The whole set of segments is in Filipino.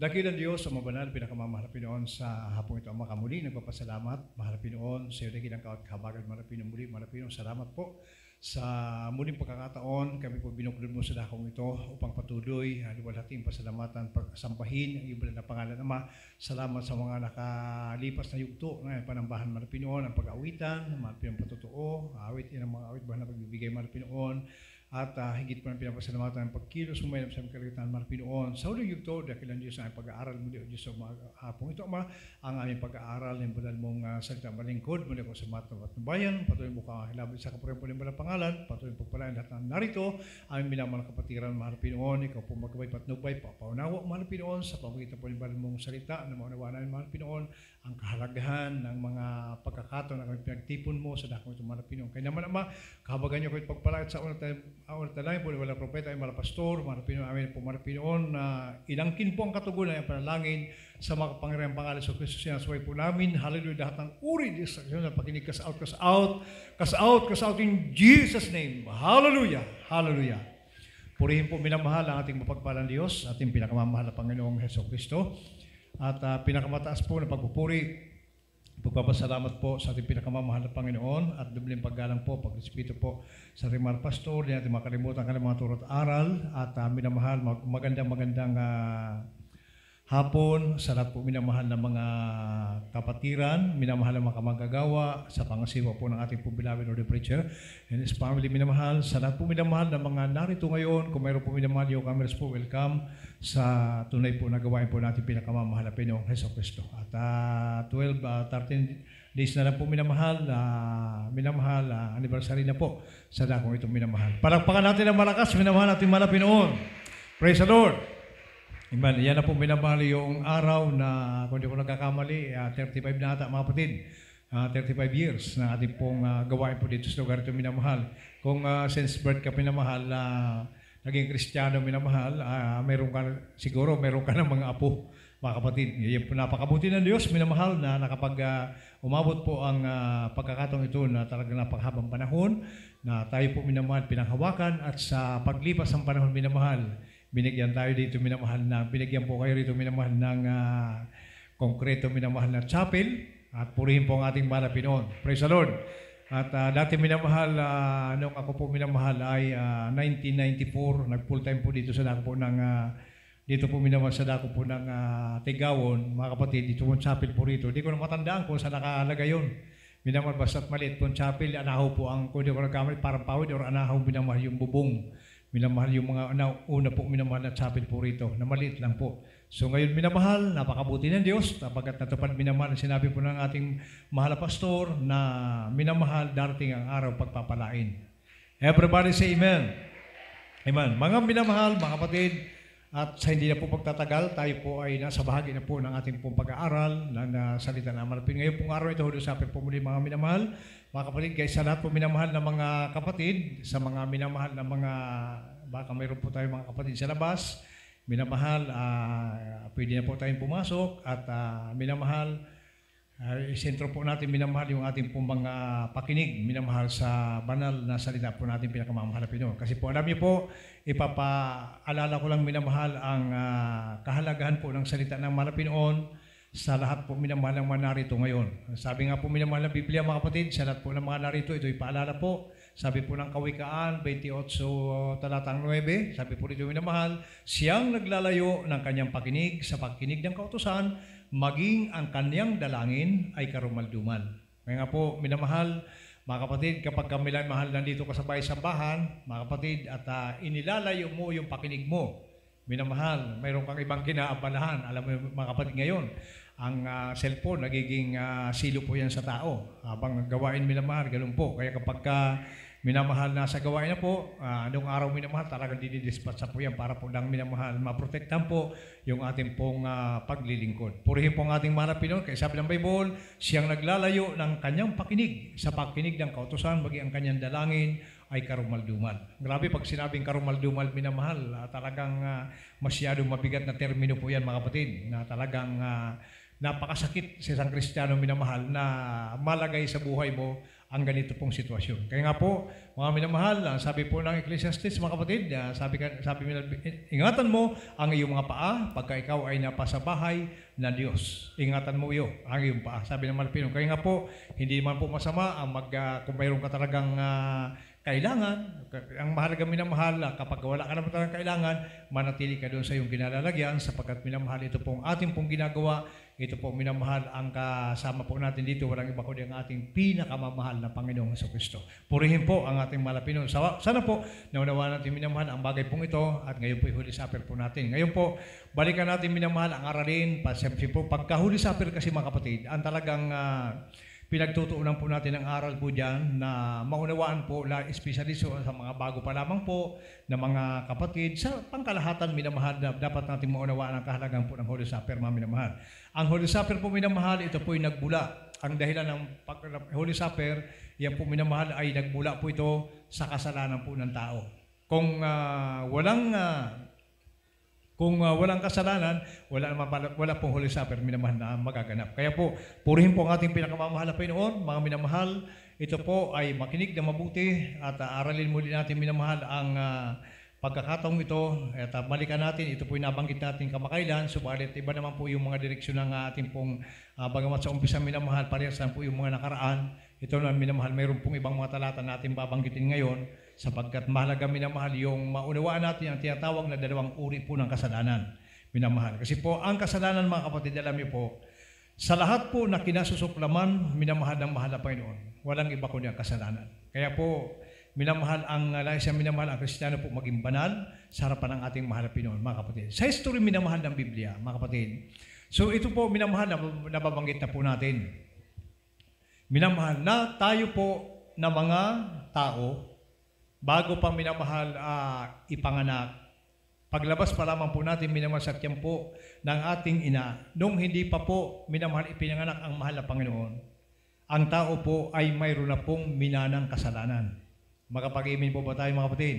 Dakilang Diyos, ang mabanal, pinakamamahal na Pinoon sa hapong ito. Ang makamuli, nagpapasalamat, mahal na Pinoon, sa iyo dakilang kahabagan, mahal na Pinoon muli, mahal na Pinoon, salamat po sa muling pagkakataon. Kami po binuklod mo sa dakong ito upang patuloy, luwalhating pasalamatan, pagsambahin ang iba na pangalan, Ama. Salamat sa mga nakalipas na yugto na panambahan, mahal na Pinoon, ang pag-awitan, mahal na Pinoon patotoo, awit, yan ang mga awit ba na pagbibigay, mahal na Pinoon. At higit pa ng pinapasalamatan ang pagkilos umayam sa aming kalagitnaan, mahal na Pinoon. Sa huling yugto, dakilang Diyos ang pag-aaral muli o Diyos sa mga hapong ito, Ama, ang aming pag-aaral ng banal mong salita malingkod, muli ko sa matawat ng bayan, patuloy mo ka hilabot sa kapurihan po ng balang pangalan, patuloy pagpalain lahat ng narito, aming minamahal na kapatiran, mahal na Pinoon, ikaw po magabay patnubay, papaunawa, mahal na Pinoon, sa pamagitan po ng banal mong salita, na maunawaan namin, mahal na Pinoon, ang kahalagahan ng mga pagkakataon na kami pinagtipon mo sa dakong ito, mahal na Pinoon. Kaya naman, Ama, kahabagan niyo ko pagpalait sa unang talay po, wala propeta ay mga pastor, mga Pinoon, amin po mga Pinoon, na ilangkin po ang katugunan ng panalangin sa mga kapangyarihang pangalan sa Kristo, sinasaway po namin. Hallelujah, lahat ng uri, distraction na pakinig, cast out in Jesus' name. Hallelujah, hallelujah. Purihin po minamahal ang ating mapagpalang Diyos, ating pinakamamahal na Panginoong Hesus Kristo, at pinakamataas po na pagpupuri, pagpapasalamat po sa ating pinakamamahal na Panginoon at dubling paggalang po, pag-respeto po sa ating mga pastor, di natin makalimutan kanilang mga turot aral at minamahal, magandang hapon sa lahat po minamahal na mga kapatiran, minamahal na mga kamagagawa sa pangasiwa po ng ating po beloved Lord the Preacher and his family, minamahal sa lahat po minamahal na mga narito ngayon. Kung mayroon po minamahal yung cameras po, welcome sa tunay po na gawain po natin pinakamamahal na Pinoong Hesus Kristo. At 13 days na lang po minamahal, anniversary na po sa dakong itong minamahal. Palakpakan natin ang malakas, minamahal natin mahal na Pinoon. Praise the Lord. Amen. Yan na po minamahal yung araw na, kung di ko nagkakamali, 35 na ata mga kapatid. 35 years na ating pong gawain po dito sa lugar ito minamahal. Kung since birth ka minamahal, naging Kristiyano minamahal, siguro meron ka ng mga apo, mga kapatid. Yan po napakabuti ng Diyos minamahal na nakapag umabot po ang pagkakataong ito na talagang napakahabang panahon na tayo po minamahal pinanghawakan at sa paglipas ng panahon minamahal, binigyan tayo dito minamahal na, binigyan po kayo dito minamahal ng konkreto minamahal na chapel at purihin po ang ating mahal na Pinoon. Praise the Lord. At dati minamahal, nung ako po minamahal ay 1994, nag-full time po dito sa dako po ng, dito po minamahal sa dako po ng Tigawon, mga kapatid, dito po chapel po rito. Hindi ko na matandaan kung saan nakalagay yun. Minamahal basta't maliit po chapel, anahaw po ang, kung di ko nagkamali, parang pawid or anahaw minamahal yung bubong. Minamahal yung mga una po minamahal na chapel po rito, na maliit lang po. So ngayon minamahal, napakabuti ng Diyos, napagkat natupad minamahal, sinabi po ng ating mahal na pastor na minamahal, darating ang araw pagpapalain. Everybody say amen. Amen. Mga minamahal, mga kapatid, at sa hindi na po pagtatagal, tayo po ay nasa bahagi na po ng ating pong pag-aaral ng salita ng Malapit. Ngayon pong araw ito, usapin po muli mga minamahal, mga kapatid, guys, sa lahat po minamahal na mga kapatid, sa mga minamahal na mga, baka mayroon po tayo mga kapatid sa labas, minamahal, pwede na po tayong pumasok at minamahal, isentro po natin minamahal yung ating pong mga pakinig, minamahal sa banal na salita po natin pinakamamahal na Pinoon. Kasi po alam niyo po, ipapaalala ko lang minamahal ang kahalagahan po ng salita ng mahal na Pinoon sa lahat po minamahal ng mga narito ngayon. Sabi nga po minamahal ng Biblia mga kapatid, sa lahat po ng mga narito, ito ipaalala po. Sabi po ng Kawikaan 28 talatang 9, sabi po dito minamahal, siyang naglalayo ng kanyang pakinig sa pakinig ng kautusan, maging ang kanyang dalangin ay karumaldumal. Kaya nga po minamahal, mga kapatid, kapag kami lang mahal nandito ka sa bahay-sambahan, mga kapatid, at inilalayo mo yung pakinig mo, minamahal, mayroon kang ibang kinaabalahan. Alam mo mga kapatid ngayon, ang cellphone, nagiging silo po yan sa tao. Habang gawain minamahal, ganun po. Kaya kapag minamahal na sa gawain na po, anong araw minamahal, talagang dinidispatch po yan para po lang minamahal, maprotektan po yung ating pong paglilingkod. Purihin po ang ating mahal na Pinoon, kaya sabi ng Bible, siyang naglalayo ng kanyang pakinig, sa pakinig ng kautusan, maging ang kanyang dalangin ay karumaldumal. Grabe, pag sinabing karumaldumal minamahal, talagang masyadong mabigat na termino po yan mga kapatid, na talagang napakasakit sa isang Kristiyano minamahal na malagay sa buhay mo ang ganito pong sitwasyon. Kaya nga po, mga minamahal, sabi po ng Ecclesiastes, mga kapatid, sabi nila, ingatan mo ang iyong mga paa pagka ikaw ay napasa bahay na Diyos. Ingatan mo ang iyong paa. Sabi ng Malapino. Kaya nga po, hindi naman po masama ang kung mayroon ka talagang kailangan, ang mahalagang minamahal, kapag wala ka naman talagang kailangan, manatili ka doon sa iyong kinalalagyan sapagkat minamahal ito pong ating pong ginagawa, ito po minamahal ang kasama po natin dito, walang iba kundi ang ating pinakamamahal na Panginoong Jesucristo. Purihin po ang ating Malapino. Sana po, naunawaan natin minamahal ang bagay pong ito at ngayon po Holy Supper po natin. Ngayon po, balikan natin minamahal ang aralin, siyempre po, pagka Holy Supper kasi mga kapatid, ang talagang pinagtutuunan po natin ang aral po dyan na maunawaan po, especially sa mga bago pa lamang po na mga kapatid, sa pangkalahatan minamahal na dapat natin maunawaan ang kahalagan po ng Holy Supper, mga minamahal. Ang Holy Supper po minamahal, ito po ay nagbula. Ang dahilan ng Holy Supper, yan po minamahal ay nagbula po ito sa kasalanan po ng tao. Kung walang kasalanan, wala pong Holy Supper minamahal na magaganap. Kaya po, purihin po ang ating pinakamamahal na Panginoon, mga minamahal. Ito po ay makinig na mabuti at aralin muli natin minamahal ang pagkakataong ito. At balikan natin, ito po yung nabanggit natin kamakailan, subalit iba naman po yung mga direksyon ng ating pong bagamat sa umpisa minamahal, parehas po yung mga nakaraan. Ito na minamahal, mayroon pong ibang mga talata natin babanggitin ngayon sapagkat mahalaga minamahal yung maunawaan natin ang tinatawag na dalawang uri po ng kasalanan. Minamahal. Kasi po, ang kasalanan mga kapatid, alam niyo po, sa lahat po na kinasusuklaman, minamahal ng mahal na Panginoon. Walang iba kundi ang kasalanan. Kaya po, minamahal ang Kristiyano po maging banal sa harapan ng ating mahal na Panginoon, mga kapatid. Sa history minamahal ng Biblia, mga kapatid. So ito po minamahal na nababanggit na po natin. Minamahal na tayo po na mga tao, bago pa minamahal ipanganak, paglabas pa lamang po natin minamahal sa tiyan ng ating ina, nung hindi pa po minamahal ipinanganak ang mahal na Panginoon, ang tao po ay mayroon na pong minanang kasalanan. Makapag-imin po ba tayo mga kapatid?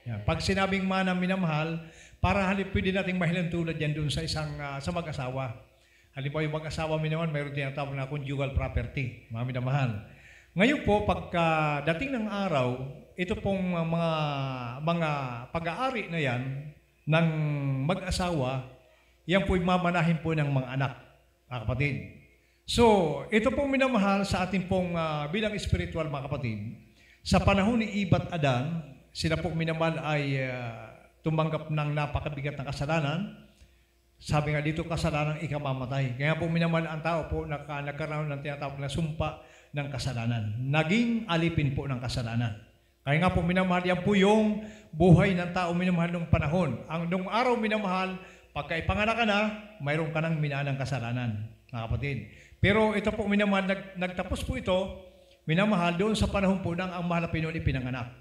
Yan. Pag sinabing manang minamahal, para pwede nating mahilan tulad yan dun sa sa mag-asawa. Halimbawa yung mag-asawa minamahal, mayroon tinatawag na conjugal property, mga minamahal. Ngayon po, pagka dating ng araw, ito pong mga pag-aari na yan ng mag-asawa, yan po'y mamanahin po ng mga anak, mga kapatid. So, ito pong minamahal sa ating pong bilang spiritual, mga kapatid. Sa panahon ni Eva at Adan, sila pong minamahal ay tumanggap ng napakabigat na kasalanan. Sabi nga dito, kasalanan ikamamatay. Kaya po minamahal ang tao po nagkaroon ng tinatawag na sumpa ng kasalanan. Naging alipin po ng kasalanan. Kaya nga po minamahal, yan po yung buhay ng tao minamahal nung panahon. Nung araw minamahal, pagka ipanganak ka na, mayroon ka ng minanang kasalanan, mga kapatid. Pero ito po minamahal, nagtapos po ito, minamahal doon sa panahon po ng ang mahal na Panginoon ipinanganak.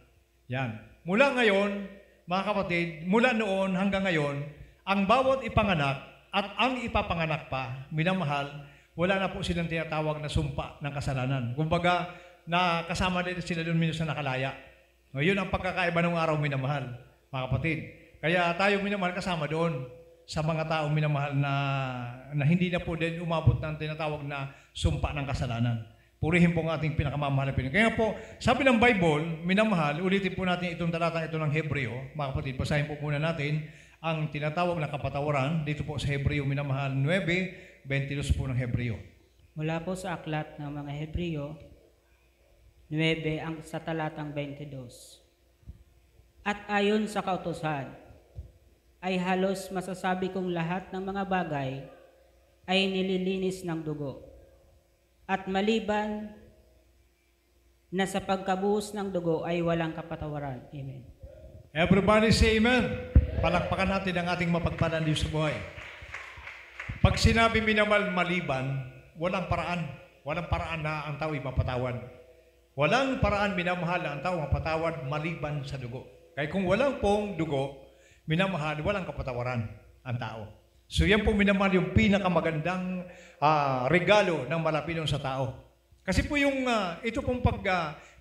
Yan. Mula ngayon, mga kapatid, mula noon hanggang ngayon, ang bawat ipanganak at ang ipapanganak pa, minamahal, wala na po silang tinatawag na sumpa ng kasalanan. Kumbaga, kasama din sila doon minsan sa nakalaya. Ngayon ang pagkakaiba ng araw minamahal, mga kapatid. Kaya tayo minamahal kasama doon sa mga taong minamahal na hindi na po din umabot ng tinatawag na sumpa ng kasalanan. Purihin po ang ating pinakamamahal na Panginoon. Kaya po, sabi ng Bible, minamahal, ulitin po natin itong talatang ito ng Hebreo. Mga kapatid, basahin po muna natin ang tinatawag na kapatawaran dito po sa Hebreo, minamahal 9:22 po ng Hebreo. Mula po sa aklat ng mga Hebreo, 9 ang sa talatang 22. At ayon sa kautusan, ay halos masasabi kong lahat ng mga bagay ay nililinis ng dugo. At maliban na sa pagkabuhos ng dugo ay walang kapatawaran. Amen. Everybody say amen. Palakpakan natin ang ating mapagpalang Diyos sa buhay. Pag sinabi minamahal maliban, walang paraan. Walang paraan na ang tao ay mapatawad. Walang paraan minamahal ang tao mapatawad maliban sa dugo. Kaya kung walang pong dugo, minamahal, walang kapatawaran ang tao. So yan pong minamahal yung pinakamagandang regalo ng Malapino sa tao. Kasi po yung, ito pong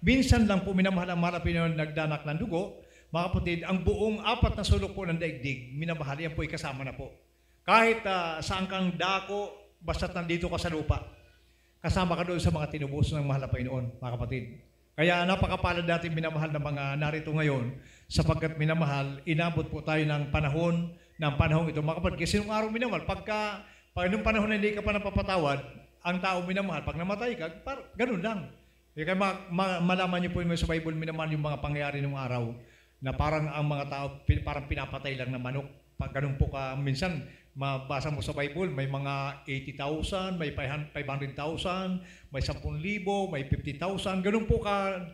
minsan lang po minamahal ang Malapino nagdanak ng dugo, mga kapatid, ang buong 4 na sulok po ng daigdig, minamahal, yan po ay kasama na po. Kahit saan kang dako, basta't nandito ka sa lupa. kasama ka doon sa mga tinubos ng mahal na Panginoon, mga kapatid. Kaya napakapalad natin minamahal na mga narito ngayon sapagkat minamahal, inabot po tayo ng panahon ito, mga kapatid. Kasi nung araw minamahal, pag nung panahon na hindi ka pa napapatawad, ang tao minamahal, pag namatay ka, ganun lang. Kaya malaman niyo po yung sa Bible, minamahal yung mga pangyayari ng araw na parang ang mga tao parang pinapatay lang na manok. Pag ganun po ka, minsan mabasa mo sa Bible, may mga 80,000, may 500,000, may 10,000, may 50,000. Ganun po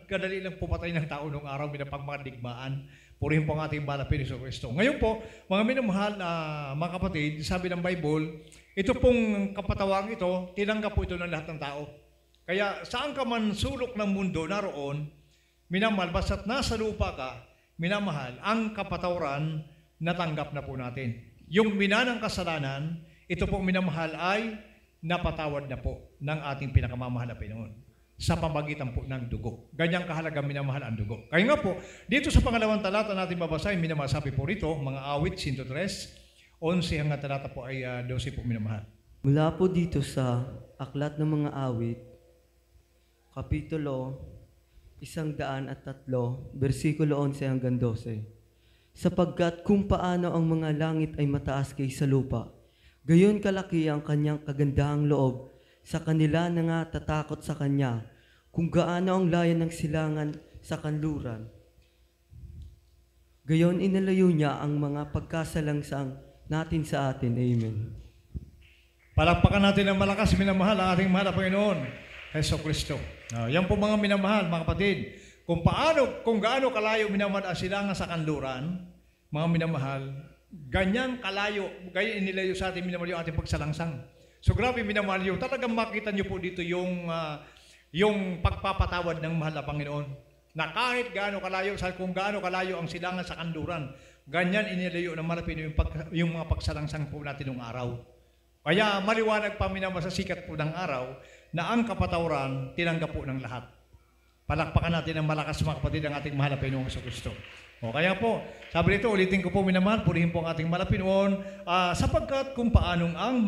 kadali lang pumatay ng tao nung araw, minapang mga digmaan. Purihin po ang ating banal na Kristo. Ngayon po, mga minamahal na mga kapatid, sabi ng Bible, ito pong kapatawang ito, tinanggap po ito ng lahat ng tao. Kaya saan ka man sulok ng mundo naroon, minamahal, basta't nasa lupa ka, minamahal, ang kapatawaran natanggap na po natin. Yung minanang kasalanan, ito po minamahal ay napatawad na po ng ating pinakamamahal na Panginoon sa pamagitan po ng dugo. Ganyang kahalaga minamahal ang dugo. Kaya nga po, dito sa pangalawang talata natin babasahin, minamahal, sabi po rito, mga awit, 103, 11 hanggang talata po ay 12 po minamahal. Mula po dito sa Aklat ng Mga Awit, Kapitulo 103, versikulo 11 hanggang 12. Sapagkat kung paano ang mga langit ay mataas kaysa lupa, gayon kalaki ang kanyang kagandahang loob sa kanila na nga tatakot sa kanya, kung gaano ang layan ng silangan sa kanluran. Gayon inalayo niya ang mga pagkasalangsang natin sa atin. Amen. Palakpakan natin ng malakas, minamahal, ang ating mahal na Panginoon, Heso Kristo. Yan po mga minamahal, mga kapatid. Kung gaano kalayo minamahal ang silangan sa kanluran, mga minamahal, ganyan kalayo, ganyan inilayo sa atin minamahal yung ating pagsalangsang. So grabe minamahal yung, talagang makita niyo po dito yung pagpapatawad ng mahal na Panginoon. Na kahit gaano kalayo, kung gaano kalayo ang silangan sa kanluran, ganyan inilayo ng malapit yung mga pagsalangsang po natin ng araw. Kaya maliwanag pa minamahal sa sikat po ng araw na ang kapatawaran tinanggap po ng lahat. Palakpakan natin ng malakas mga kapatid ang ating mahal na Panginoong Jesucristo. O kaya po, sabi nito, ulitin ko po minamahal, purihin po ang ating mahal na Panginoon, sapagkat kung paanong ang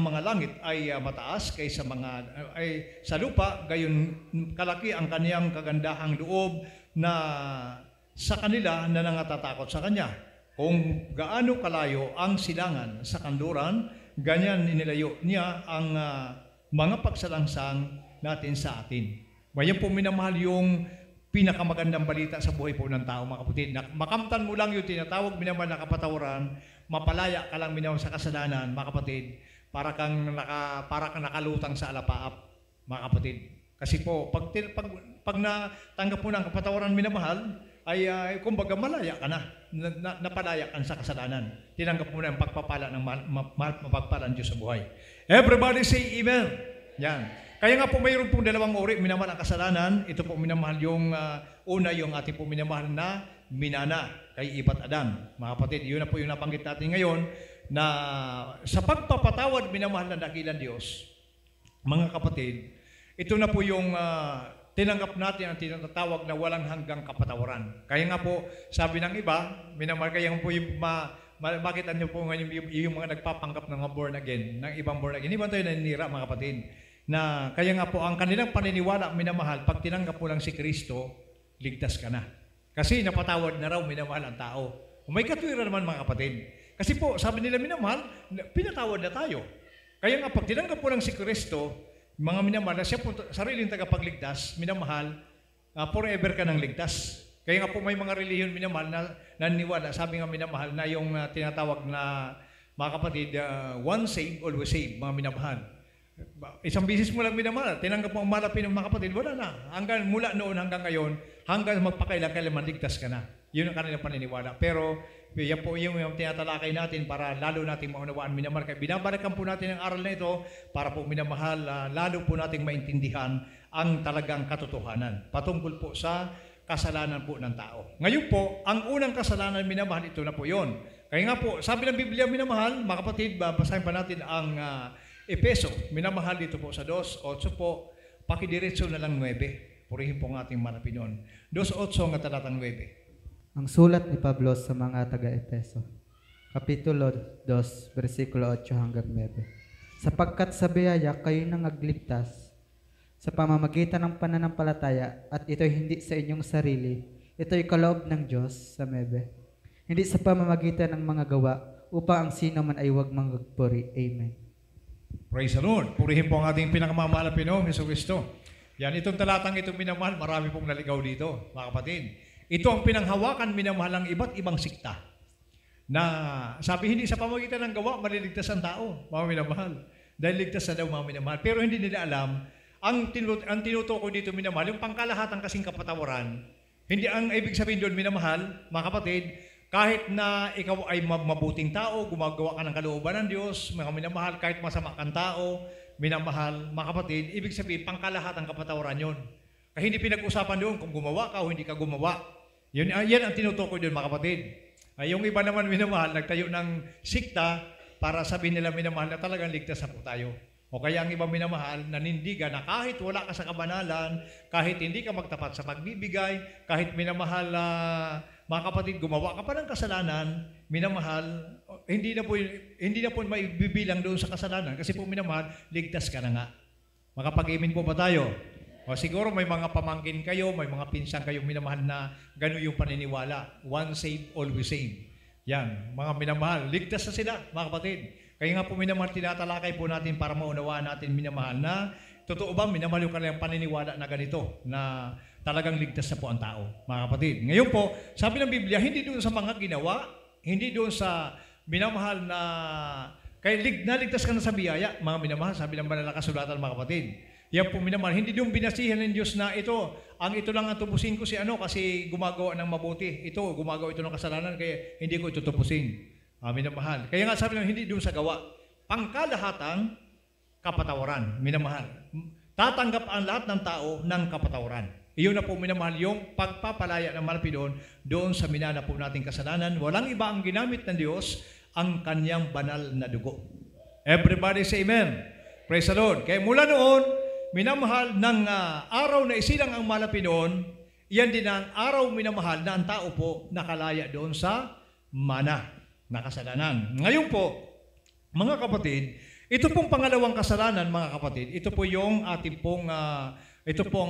mga langit ay mataas kaysa sa lupa, gayon kalaki ang kaniyang kagandahang loob na sa kanila na nangatatakot sa Kanya. Kung gaano kalayo ang silangan sa kanluran, ganyan inilayo niya ang mga pagsalangsang natin sa atin. Ngayon po minamahal yung pinakamagandang balita sa buhay po ng tao, mga kapatid. Makamtan mo lang yung tinatawag minamahal na kapatawaran, mapalaya ka lang minamahal sa kasalanan, mga kapatid, para kang nakalutang sa alapaap, mga kapatid. Kasi po, pag natanggap mo ng kapatawaran minamahal, ay kumbaga malaya ka na, napalaya ka sa kasalanan. Tinanggap mo na ang pagpapala ng mapagpalang Diyos sa buhay. Everybody say amen. Yan. Kaya nga po mayroon pong dalawang uri, minamahal ang kasalanan. Ito po minamahal yung una, yung ating po minamahal na minana kay Eva at Adan. Mga kapatid, yun na po yung nabanggit natin ngayon na sa pagpapatawad minamahal na dakilang Diyos, mga kapatid, ito na po yung tinanggap natin ang tinatawag na walang hanggang kapatawaran. Kaya nga po, sabi ng iba, minamahal, kaya po yung makita nyo po ngayon yung mga nagpapanggap ng mga born again, ng ibang born again. Ibang tayo naninira, mga kapatid. Na kaya nga po, ang kanilang paniniwala, minamahal, pag tinanggap mo lang si Kristo, ligtas ka na. Kasi napatawad na raw, minamahal ang tao. May katwiran naman, mga kapatid. Kasi po, sabi nila, minamahal, pinatawad na tayo. Kaya nga, pag tinanggap mo lang si Kristo, mga minamahal, siya po sariling tagapagligtas, minamahal, forever ka ng ligtas. Kaya nga po, may mga relihiyon, minamahal, na naniniwala, sabi nga minamahal, na yung tinatawag na, mga kapatid, once saved, always saved, mga minamahal. Isang bisis mo lang minamahal, tinanggap mo ang malapit ng mga kapatid, wala na. Hanggang mula noon hanggang ngayon, hanggang magpakailan ligtas ka na. Yun ang kanilang paniniwala. Pero yan po yung tinatalakay natin para lalo natin maunawaan minamahal. Kaya binabalikan po natin ang aral na ito para po minamahal, lalo po natin maintindihan ang talagang katotohanan patungkol po sa kasalanan po ng tao. Ngayon po, ang unang kasalanan minamahal, ito na po yun. Kaya nga po, sabi ng Biblia minamahal, mga kapatid, babasahin pa natin ang Epeso, minamahal dito po sa 2:8 po, pakidiretso na lang 9. Purihin po ang ating manapinon. 2:8 nga talatang 9. Ang sulat ni Pablo sa mga taga-Epeso, Kapitulo 2, versikulo 8 hanggang 9. Sapagkat sa biyaya kayo nang agligtas sa pamamagitan ng pananampalataya at ito'y hindi sa inyong sarili, ito'y kaloob ng Diyos sa mebe. Hindi sa pamamagitan ng mga gawa upang ang sino man ay huwag magpuri. Amen. Praise the Lord. Purihin po ang ating pinakamamahal na Pinoong Jesucristo. Yan, itong talatang itong minamahal, marami pong naligaw dito, mga kapatid. Ito ang pinanghawakan, minamahal ng iba't ibang sikta. Na sabi, hindi sa pamamagitan ng gawa, maliligtas ang tao, mga minamahal. Dahil ligtas na daw, mga minamahal. Pero hindi nila alam, ang tinutukoy dito, minamahal, yung pangkalahatan kasing kapatawaran, hindi ang ibig sabihin doon, minamahal, mga kapatid, kahit na ikaw ay mabuting tao, gumagawa ka ng kalooban ng Diyos, mga minamahal, kahit masama kang tao, minamahal, mga kapatid, ibig sabihin, pangkalahatan kapatawaran yon. Kaya hindi pinag-usapan doon kung gumawa ka o hindi ka gumawa. Yan ang tinutukoy doon, mga kapatid. Yung iba naman, minamahal, nagtayo ng sikta para sabihin nila, minamahal, na talagang ligtas na po tayo. O kaya ang ibang minamahal, nanindigan na kahit wala ka sa kabanalan, kahit hindi ka magtapat sa pagbibigay, kahit minamahal, mga kapatid, gumawa ka pa ng kasalanan, minamahal, hindi na po maibibilang doon sa kasalanan kasi po minamahal, ligtas ka na nga. Makapag-amen po ba tayo? O siguro may mga pamangkin kayo, may mga pinsan kayong minamahal na gano'n yung paniniwala. One saved, always saved. Yan, mga minamahal, ligtas na sila, mga kapatid. Kaya nga po minamahal, tinatalakay po natin para maunawaan natin minamahal na totoo ba minamahal yung kanilang paniniwala na ganito, na talagang ligtas na po ang tao, mga kapatid. Ngayon po, sabi ng Biblia, hindi doon sa mga ginawa, hindi doon sa minamahal na kaya naligtas ka na sa biyaya, mga minamahal, sabi ng banal na kasulatan, mga kapatid. Yan po minamahal, hindi doon binasihan ng Diyos na ito lang ang tubusin ko kasi gumagawa ng mabuti. Gumagawa ito ng kasalanan, kaya hindi ko ito tubusin. Minamahal. Kaya nga sabi ng hindi doon sa gawa, pangkalahatang kapatawaran, minamahal. Tatanggap ang lahat ng tao ng kapatawaran. Iyon na po minamahal yung pagpapalaya ng malapi doon sa minana po nating kasalanan. Walang iba ang ginamit ng Diyos, ang kanyang banal na dugo. Everybody say amen. Praise the Lord. Kaya mula noon, minamahal ng araw na isilang ang malapi doon, iyan din ang araw minamahal na ang tao po nakalaya doon sa mana na kasalanan. Ngayon po, mga kapatid, ito pong pangalawang kasalanan, mga kapatid, ito po ang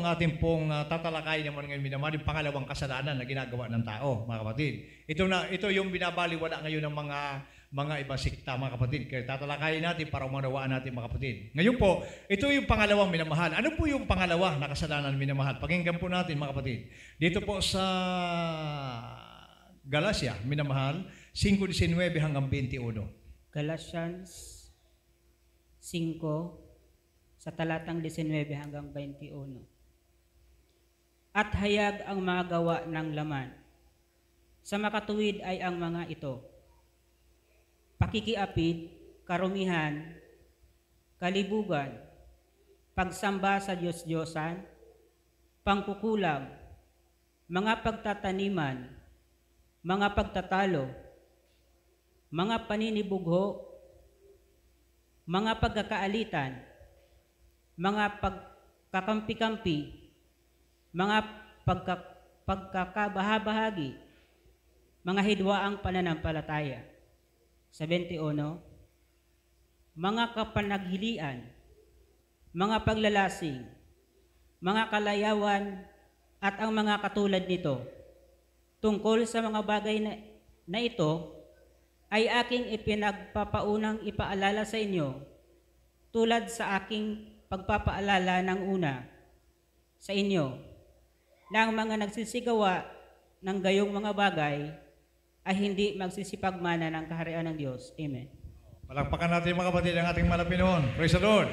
ating pong tatalakay naman ngayon minamahal, yung pangalawang kasalanan na ginagawa ng tao, mga kapatid. Ito yung binabaliwala ngayon ng mga ibang sikta, mga kapatid. Kaya tatalakayin natin para manawaan natin, mga kapatid. Ngayon po, ito yung pangalawang minamahal. Ano po yung pangalawa na kasalanan minamahal? Pakinggan po natin, mga kapatid. Dito po sa Galacia, minamahal, 5:19 hanggang 21. Galatians 5, sa talatang 19 hanggang 21. At hayag ang mga gawa ng laman. Sa makatuwid ay ang mga ito: pakikiapid, karumihan, kalibugan, pagsamba sa Diyos-Diyosan, pangkukulam, mga pagtataniman, mga pagtatalo, mga paninibugho, mga pagkakaalitan, mga pagkakampi-kampi, mga pagkakabahabahagi, mga hidwaang pananampalataya. Sa 21, mga kapanaghilian, mga paglalasing, mga kalayawan, at ang mga katulad nito. Tungkol sa mga bagay na ito, ay aking ipinagpapaunang ipaalala sa inyo, tulad sa aking pagpapaalala ng una sa inyo, na ang mga nagsisigawa ng gayong mga bagay ay hindi magsisipagmana ng kaharian ng Diyos. Amen. Palakpakan natin, mga kapatid, ang ating malapinoon. Praise the Lord.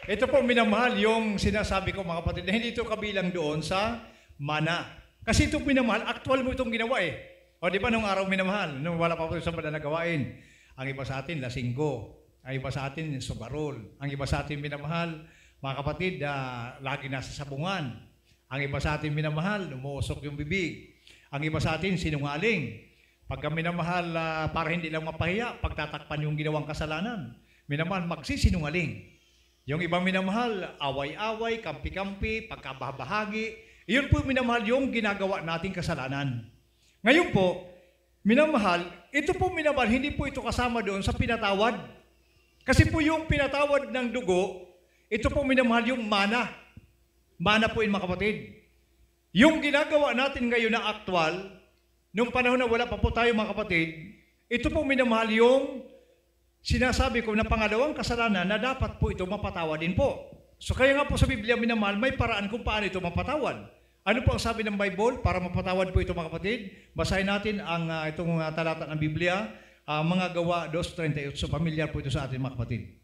Ito po minamahal yung sinasabi ko, mga kapatid, na hindi ito kabilang doon sa mana. Kasi ito minamahal, actual mo itong ginawa eh. O di ba nung araw minamahal, nung wala pa po sa banal na gawain, ang iba sa atin lasinggo, ang iba sa atin sugarol, ang iba sa atin minamahal, mga kapatid, lagi nasa sabungan, ang iba sa atin minamahal, umuusok yung bibig, ang iba sa atin sinungaling, pagka minamahal, para hindi lang mapahiya, pagtatakpan yung ginawang kasalanan, minamahal magsisinungaling. Yung ibang minamahal, away-away, kampi-kampi, pagkabahagi, iyon po minamahal yung ginagawa nating kasalanan. Ngayon po, minamahal, ito po minamahal, hindi po ito kasama doon sa pinatawad. Kasi po yung pinatawad ng dugo, ito po minamahal yung mana. Mana po yun mga kapatid. Yung ginagawa natin ngayon na aktwal, nung panahon na wala pa po tayo mga kapatid, ito po minamahal yung sinasabi ko na pangalawang kasalanan na dapat po ito mapatawad din po. So kaya nga po sa Biblia minamahal, may paraan kung paano ito mapatawad. Ano po ang sabi ng Bible para mapatawad po ito mga kapatid? Basahin natin ang itong talata ng Biblia, mga gawa 2:38. So pamilyar po ito sa atin mga kapatid.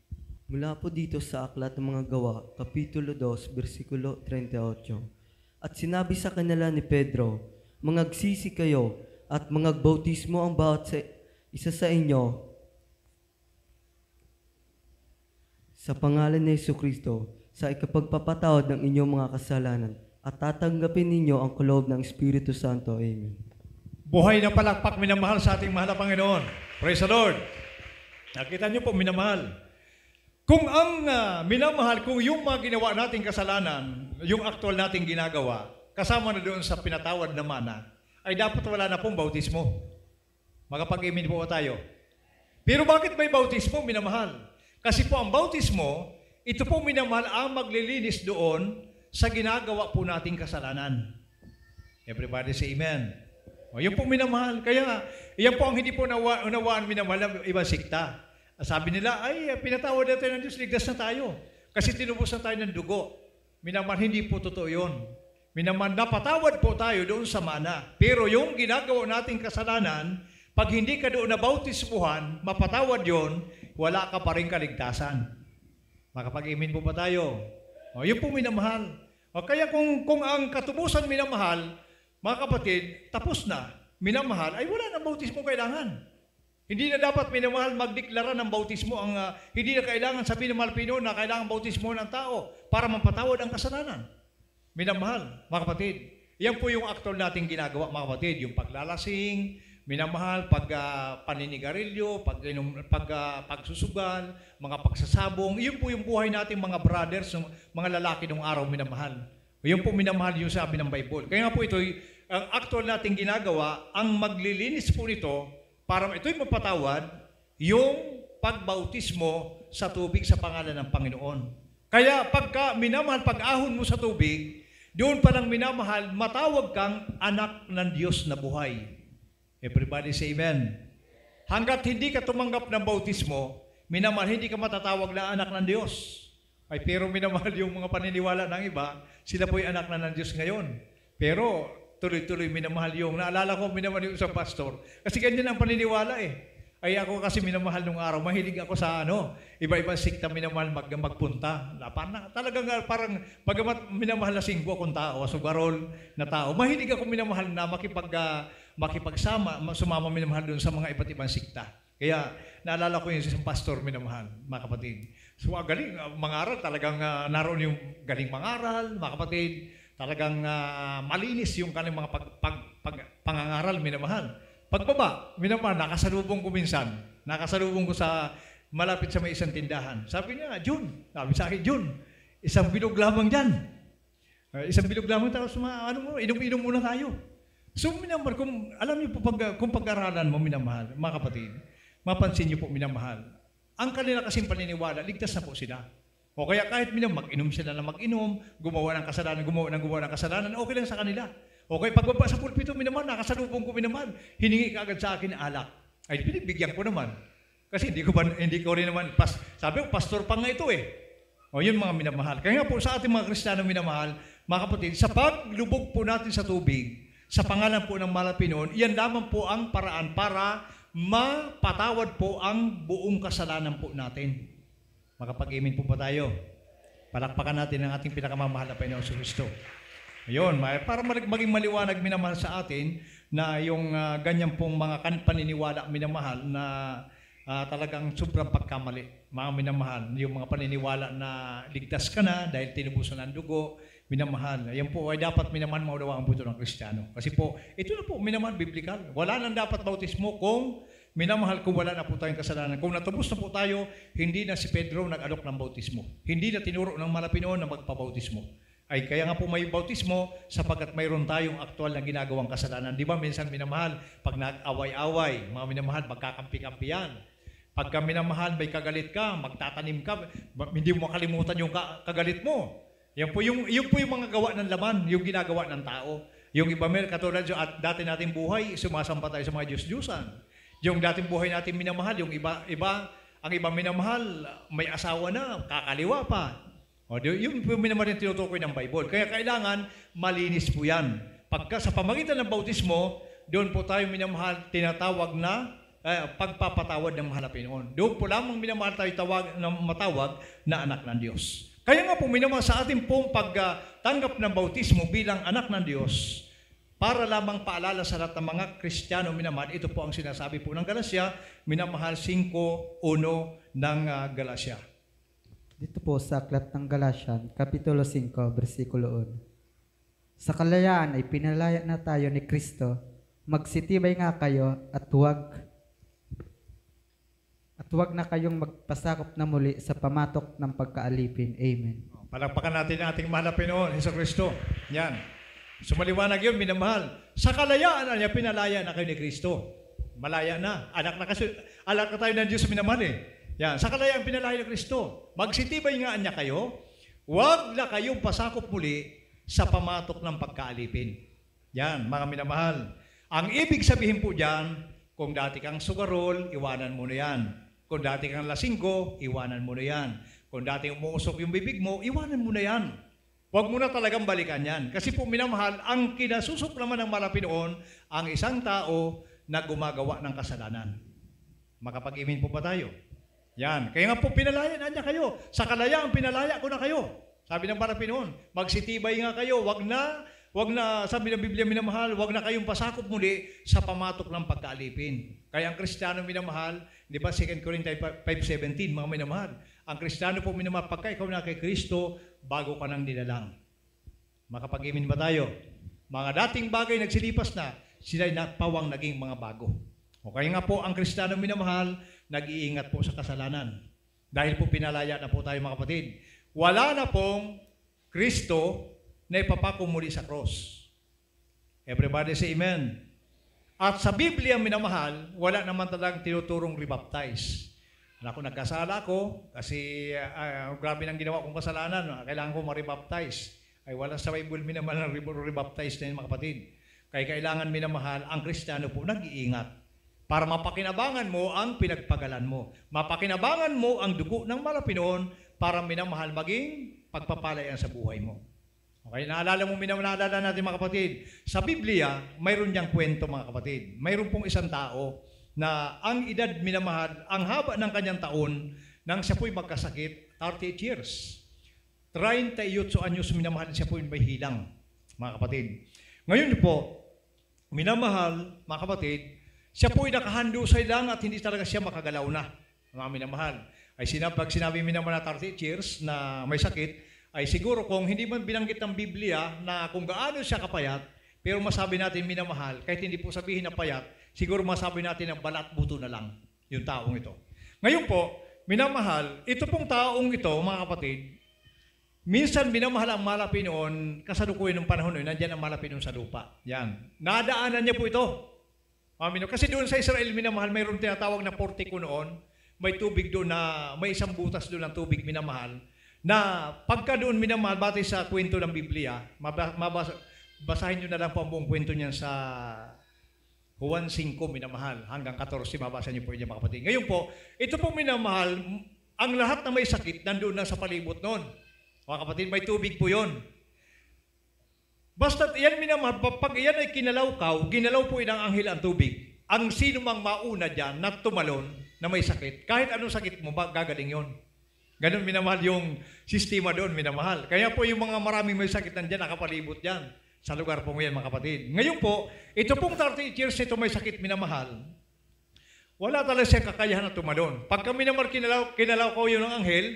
Mula po dito sa Aklat ng mga Gawa, Kapitulo 2, versikulo 38. At sinabi sa kanila ni Pedro, mangagsisi kayo at mangagbautismo ang bawat isa sa inyo sa pangalan ni Jesucristo sa ikapagpapatawad ng inyong mga kasalanan at tatanggapin ninyo ang kaloob ng Espiritu Santo. Amen. Buhay na palakpak minamahal sa ating mahal na Panginoon. Praise the Lord. Nakita niyo po minamahal. Kung ang minamahal, kung yung mga ginawa nating kasalanan, yung aktual nating ginagawa, kasama na doon sa pinatawad na mana, ay dapat wala na pong bautismo. Makapag-imin po tayo. Pero bakit may bautismo, minamahal? Kasi po ang bautismo, ito po minamahal ang maglilinis doon sa ginagawa po nating kasalanan. Everybody say amen. O, yun po minamahal. Kaya, yan po ang hindi po unawaan minamahal ng ibang sikta. Sabi nila, ay, pinatawad na tayo ng Diyos, ligtas na tayo. Kasi tinubos na tayo ng dugo. Minamahal, hindi po totoo yun. Minamahal, napatawad po tayo doon sa mana. Pero yung ginagawa nating kasalanan, pag hindi ka doon nabautismuhan, mapatawad yon, wala ka pa rin kaligtasan. Makapag-imin po ba tayo? O, yun po minamahal. O, kaya kung ang katubusan minamahal, mga kapatid, tapos na, minamahal, ay wala nang bautismo kailangan. Hindi na dapat minamahal magdeklara ng bautismo hindi na kailangan sabihin ng Malpino na kailangan bautismo ng tao para mapatawad ang kasalanan. Minamahal, mga kapatid. Yan po yung aktol nating ginagawa, mga kapatid. Yung paglalasing, minamahal, paninigarilyo, pagsusugal, mga pagsasabong. Yun po yung buhay nating mga brothers, mga lalaki nung araw minamahal. Yun po minamahal yung sabi ng Bible. Kaya nga po ito, ang aktol nating ginagawa, ang maglilinis po nito, para ito'y mapatawad, yung pagbautismo sa tubig sa pangalan ng Panginoon. Kaya pagka minamahal, pag-ahon mo sa tubig, doon pa lang minamahal, matawag kang anak ng Diyos na buhay. Everybody say amen. Hanggat hindi ka tumanggap ng bautismo, minamahal, hindi ka matatawag na anak ng Diyos. Ay, pero minamahal yung mga paniniwala ng iba, sila po'y anak na ng Diyos ngayon. Pero tuloy-tuloy minamahal yung, naalala ko minamahal yung isang pastor. Kasi ganyan ang paniniwala eh. Ay ako kasi minamahal nung araw, mahilig ako sa iba-ibang sikta minamahal magpunta. Talagang parang, bagamat minamahal na singko akong tao, sugarol na tao, mahilig ako minamahal na makipagsama, sumama minamahal doon sa mga iba't ibang sikta. Kaya naalala ko yung isang pastor minamahal, mga kapatid. So galing, mangaral, talagang naroon yung galing mangaral, mga kapatid. Talagang malinis yung kanilang mga pangangaral, minamahal. Pagbaba, minamahal, nakasalubong ko minsan. Nakasalubong ko sa malapit sa may isang tindahan. Sabi niya, Jun, sabi sa akin, Jun, isang bilog lamang dyan. Isang bilog lamang, tapos inom-inom muna tayo. So minamahal, alam niyo po, kung pag-aralan mo, minamahal, mga kapatid, mapansin niyo po, minamahal, ang kanila kasing paniniwala, ligtas na po sila. O kaya kahit mag-inom sila na mag-inom, gumawa ng kasalanan, okay lang sa kanila. O kaya pagbaba sa pulpito, minamahal, nakasalubong ko minamahal, hiningi ka agad sa akin alak. Ay, binibigyan ko naman. Kasi hindi ko rin naman, sabi ko, pastor pa nga ito eh. O yun mga minamahal. Kaya nga po sa ating mga Kristiyano minamahal, mga kapatid, sa paglubog po natin sa tubig, sa pangalan po ng Malapinon, iyan lamang po ang paraan para mapatawad po ang buong kasalanan po natin. Makapag-imin po ba tayo? Palakpakan natin ang ating pinakamamahal na Panginoon Kristo. Ayun, para maging maliwanag minamahal sa atin na yung ganyan pong mga paniniwala minamahal na talagang sobrang pagkamali. Mga minamahal, yung mga paniniwala na ligtas ka na dahil tinubusan ng dugo, minamahal. Yan po ay dapat minamahal maunawaan po ito ng Kristiyano. Kasi po, ito na po minamahal biblikal. Wala nang dapat bautismo kung minamahal kung wala na po tayong kasalanan. Kung natubos na po tayo, hindi na si Pedro nag-alok ng bautismo. Hindi na tinuro ng Malapinoon na magpabautismo. Ay kaya nga po may bautismo sapagkat mayroon tayong aktual na ginagawang kasalanan. Di ba minsan minamahal, pag nag-away-away, mga minamahal, magkakampi-kampiyan. Pagka minamahal, may kagalit ka, magtatanim ka, hindi mo makalimutan yung kagalit mo. Yung mga gawa ng laman, yung ginagawa ng tao. Yung iba katulad at dati nating buhay, sumasamba tayo sa mga Diyos-Diyusan. Yung dating buhay natin minamahal, yung ang ibang minamahal, may asawa na, kakaliwa pa. Yung minamahal yung tinutukoy ng Bible. Kaya kailangan malinis po yan. Pagka sa pamagitan ng bautismo, doon po tayo minamahal, tinatawag na pagpapatawad ng mahal na Pinoon. Doon po lamang minamahal tayo matawag na anak ng Diyos. Kaya nga po minamahal sa ating pong pagtanggap ng bautismo bilang anak ng Diyos, para lamang paalala sa lahat ng mga Kristiyano minamahal, ito po ang sinasabi po ng Galacia, minamahal 5:1 ng Galacia. Dito po sa aklat ng Galatian, Kapitulo 5, versikulo 1. Sa kalayaan ay pinalaya na tayo ni Kristo, magsitibay nga kayo at huwag na kayong magpasakop na muli sa pamatok ng pagkaalipin. Amen. Palakpakan natin ang ating mahal na Pinoon, Hesus Kristo. Yan. Sumaliwanag yun, minamahal. Sa kalayaan niya, pinalaya na kayo ni Kristo. Malaya na. Anak na tayo ng Diyos minamahal eh. Yan. Sa kalayaan, pinalaya ni Kristo. Magsitibay nga niya kayo, huwag na kayong pasakop muli sa pamatok ng pagkaalipin. Yan, mga minamahal. Ang ibig sabihin po dyan, kung dati kang sugarol, iwanan mo na yan. Kung dati kang lasinggo, iwanan mo na yan. Kung dati umuusok yung bibig mo, iwanan mo na yan. Huwag mo na talagang balikan yan. Kasi po minamahal, ang kinasusok naman ng Malapinoon, ang isang tao na gumagawa ng kasalanan. Makapag-imin po ba tayo? Yan. Kaya nga po pinalaya na niya kayo. Sa kalayaan, pinalaya ko na kayo. Sabi ng Malapinoon, magsitibay nga kayo, wag na, sabi ng Biblia minamahal, wag na kayong pasakop muli sa pamatok ng pagkaalipin. Kaya ang Kristiyano minamahal, di ba 2 Corinthians 5:17, mga minamahal, ang Kristiyano po minamahal, pagka ikaw na kay Kristo, bago ka nang nilalang. Makapag-imin ba tayo? Mga dating bagay nagsilipas na, sila'y pawang naging mga bago. O kaya nga po, ang Kristiyano minamahal, nag-iingat po sa kasalanan. Dahil po pinalaya na po tayo mga kapatid. Wala na pong Kristo na ipapako muli sa cross. Everybody say amen. At sa Biblia minamahal, wala naman talagang tinuturong rebaptize. Ako nagkasala ko kasi grabe nang ginawa kong kasalanan, kailangan ko ma-rebaptize. Ay wala sa Bible minamahal ng rebaptize na yun mga kapatid. Kaya kailangan minamahal, ang Kristiyano po nag-iingat para mapakinabangan mo ang pinagpagalan mo. Mapakinabangan mo ang dugo ng Malapinoon para minamahal maging pagpapalayan sa buhay mo. Okay, naalala natin mga kapatid, sa Biblia, mayroon niyang kwento mga kapatid. Mayroon pong isang tao na ang edad minamahal, ang haba ng kanyang taon, nang siya po'y magkasakit, 38 years. 38 anyos minamahal, siya po'y may hilang, mga kapatid. Ngayon po, minamahal, mga kapatid, siya po'y nakahandusay lang at hindi talaga siya makagalaw na, mga minamahal. Pag sinabi minamahal na 38 years na may sakit, ay siguro kung hindi man binanggit ng Biblia na kung gaano siya kapayat, pero masabi natin minamahal, kahit hindi po sabihin na payat, siguro masabi natin na balat buto na lang yung taong ito. Ngayon po, minamahal, ito pong taong ito, mga kapatid, minsan minamahal ang Malapinoon, kasalukuyan ng panahon nun, nandiyan ang Malapinoon sa lupa. Yan. Nadaanan niya po ito. Kasi doon sa Israel, minamahal, mayroon tinatawag na portico noon, may tubig doon na, may isang butas doon ng tubig minamahal, na pagka doon minamahal, batay sa kwento ng Biblia, basahin nyo na lang po ang buong kwento niyan sa Juan 5 minamahal, hanggang 14, mabasa nyo po yun mga kapatid. Ngayon po, ito pong minamahal, ang lahat na may sakit, nandoon na sa palibot noon. Mga kapatid, may tubig po yun. Basta yan minamahal, pag yan ay kinalawkaw, ginalaw po yun ang anghel ang tubig. Ang sino mang mauna dyan na tumalon na may sakit, kahit anong sakit mo, gagaling yon. Ganun minamahal yung sistema doon, minamahal. Kaya po yung mga maraming may sakit nandiyan, nakapalibot dyan sa lugar po ngayon mga kapatid. Ngayon po, ito pong 38 years ito may sakit minamahal, wala talaga siya kakayahan na tumalon. Pagka minamahal kinalaw ko yun ng anghel,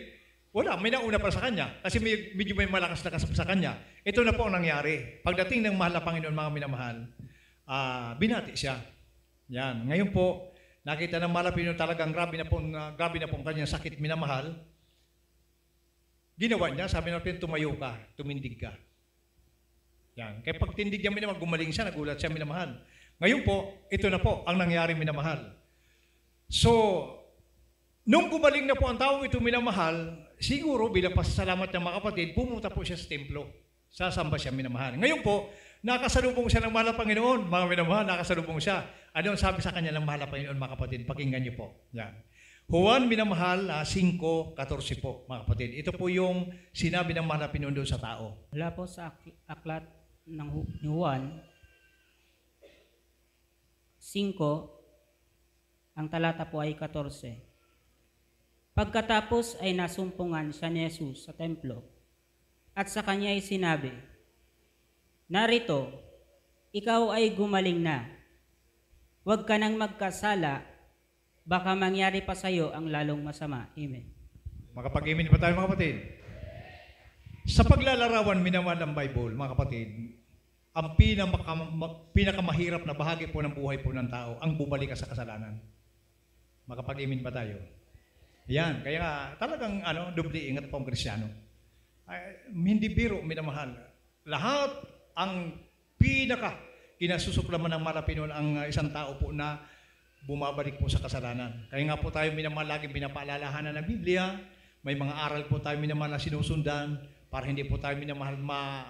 wala, may nauna pa sa kanya. Kasi medyo may malakas na kasap sa kanya. Ito na po ang nangyari. Pagdating ng mahal na Panginoon mga minamahal, binati siya. Yan. Ngayon po, nakita ng mahal na Panginoon talagang grabe na pong kanyang sakit minamahal. Ginawa niya, sabi natin, tumayo ka, tumindig ka. Yan. Kaya pag tindig niya minamahal, gumaling siya, nagulat siya minamahal. Ngayon po, ito na po ang nangyari minamahal. So, nung gumaling na po ang taong ito minamahal, siguro bilang pasasalamat ng mga kapatid, pumunta po siya sa templo. Sasamba siya, minamahal. Ngayon po, nakasalubong siya ng mahal na Panginoon. Mga minamahal, nakasalubong siya. Ano ang sabi sa kanya ng mahal na Panginoon, mga kapatid? Pakinggan niyo po. Yan. Juan, minamahal, 5:14 po, mga kapatid. Ito po yung sinabi ng mahal na Panginoon doon sa tao. Wala po sa aklat ng ni Juan 5, ang talata po ay 14. Pagkatapos ay nasumpungan siya ni Jesus sa templo at sa kanya ay sinabi, narito, ikaw ay gumaling na. Huwag ka nang magkasala, baka mangyari pa sa iyo ang lalong masama. Amen. Makapag-imin pa tayo, mga kapatid. Sa paglalarawan, minamahal ng Bible, mga kapatid, ang pinakamahirap na bahagi po ng buhay po ng tao, ang bumalik ka sa kasalanan. Makapag-imin ba tayo? Yan, kaya talagang doble ingat po ang Kristiyano. Hindi biro, minamahal. Lahat ang kinasusuklaman ng Malapinon ang isang tao po na bumabalik po sa kasalanan. Kaya nga po tayo minamahal, laging pinapaalalahanan ng Biblia, may mga aral po tayo minamahal na sinusundan, para hindi po tayo minamahal,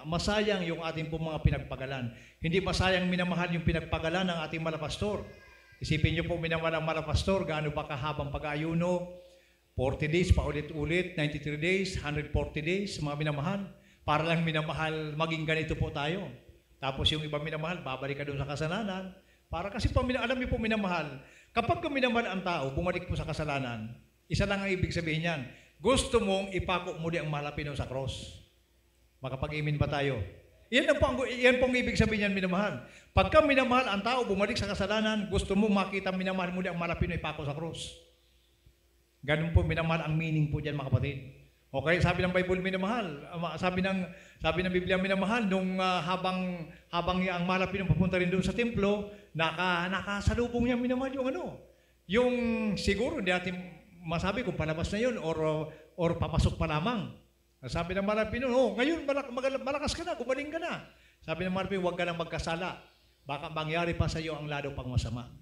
masayang yung ating po mga pinagpagalan. Hindi masayang minamahal yung pinagpagalan ng ating malapastor. Isipin niyo po minamahal ang malapastor, gaano ba kahabang pag-aayuno, 40 days, paulit-ulit, 93 days, 140 days, mga minamahal. Para lang minamahal, maging ganito po tayo. Tapos yung iba minamahal, babalik ka doon sa kasalanan. Para kasi alam niyo po minamahal, kapag minamahal ang tao, bumalik po sa kasalanan, isa lang ang ibig sabihin niyan, gusto mong ipako muli ang mahal na Panginoon sa cross. Makapag-imin ba tayo? Yan pong ibig sabihin niyan, minamahal. Pagka minamahal ang tao, bumalik sa kasalanan, gusto mong makita minamahal muli ang mahal na Panginoon ipako sa cross. Ganun po minamahal ang meaning po diyan, mga kapatid. Okay, sabi ng Bible minamahal, sabi ng Biblia minamahal, nung habang ang mahal na Panginoon papunta rin doon sa templo, nakasalubong niya minamahal yung siguro hindi natin masabi kung palabas na yun or papasok pa lamang. Sabi ng mahal na Panginoon, ngayon malakas ka na, gumaling ka na. Sabi ng mahal na Panginoon, huwag ka nang magkasala. Baka mangyari pa sa iyo ang lalo pang masama.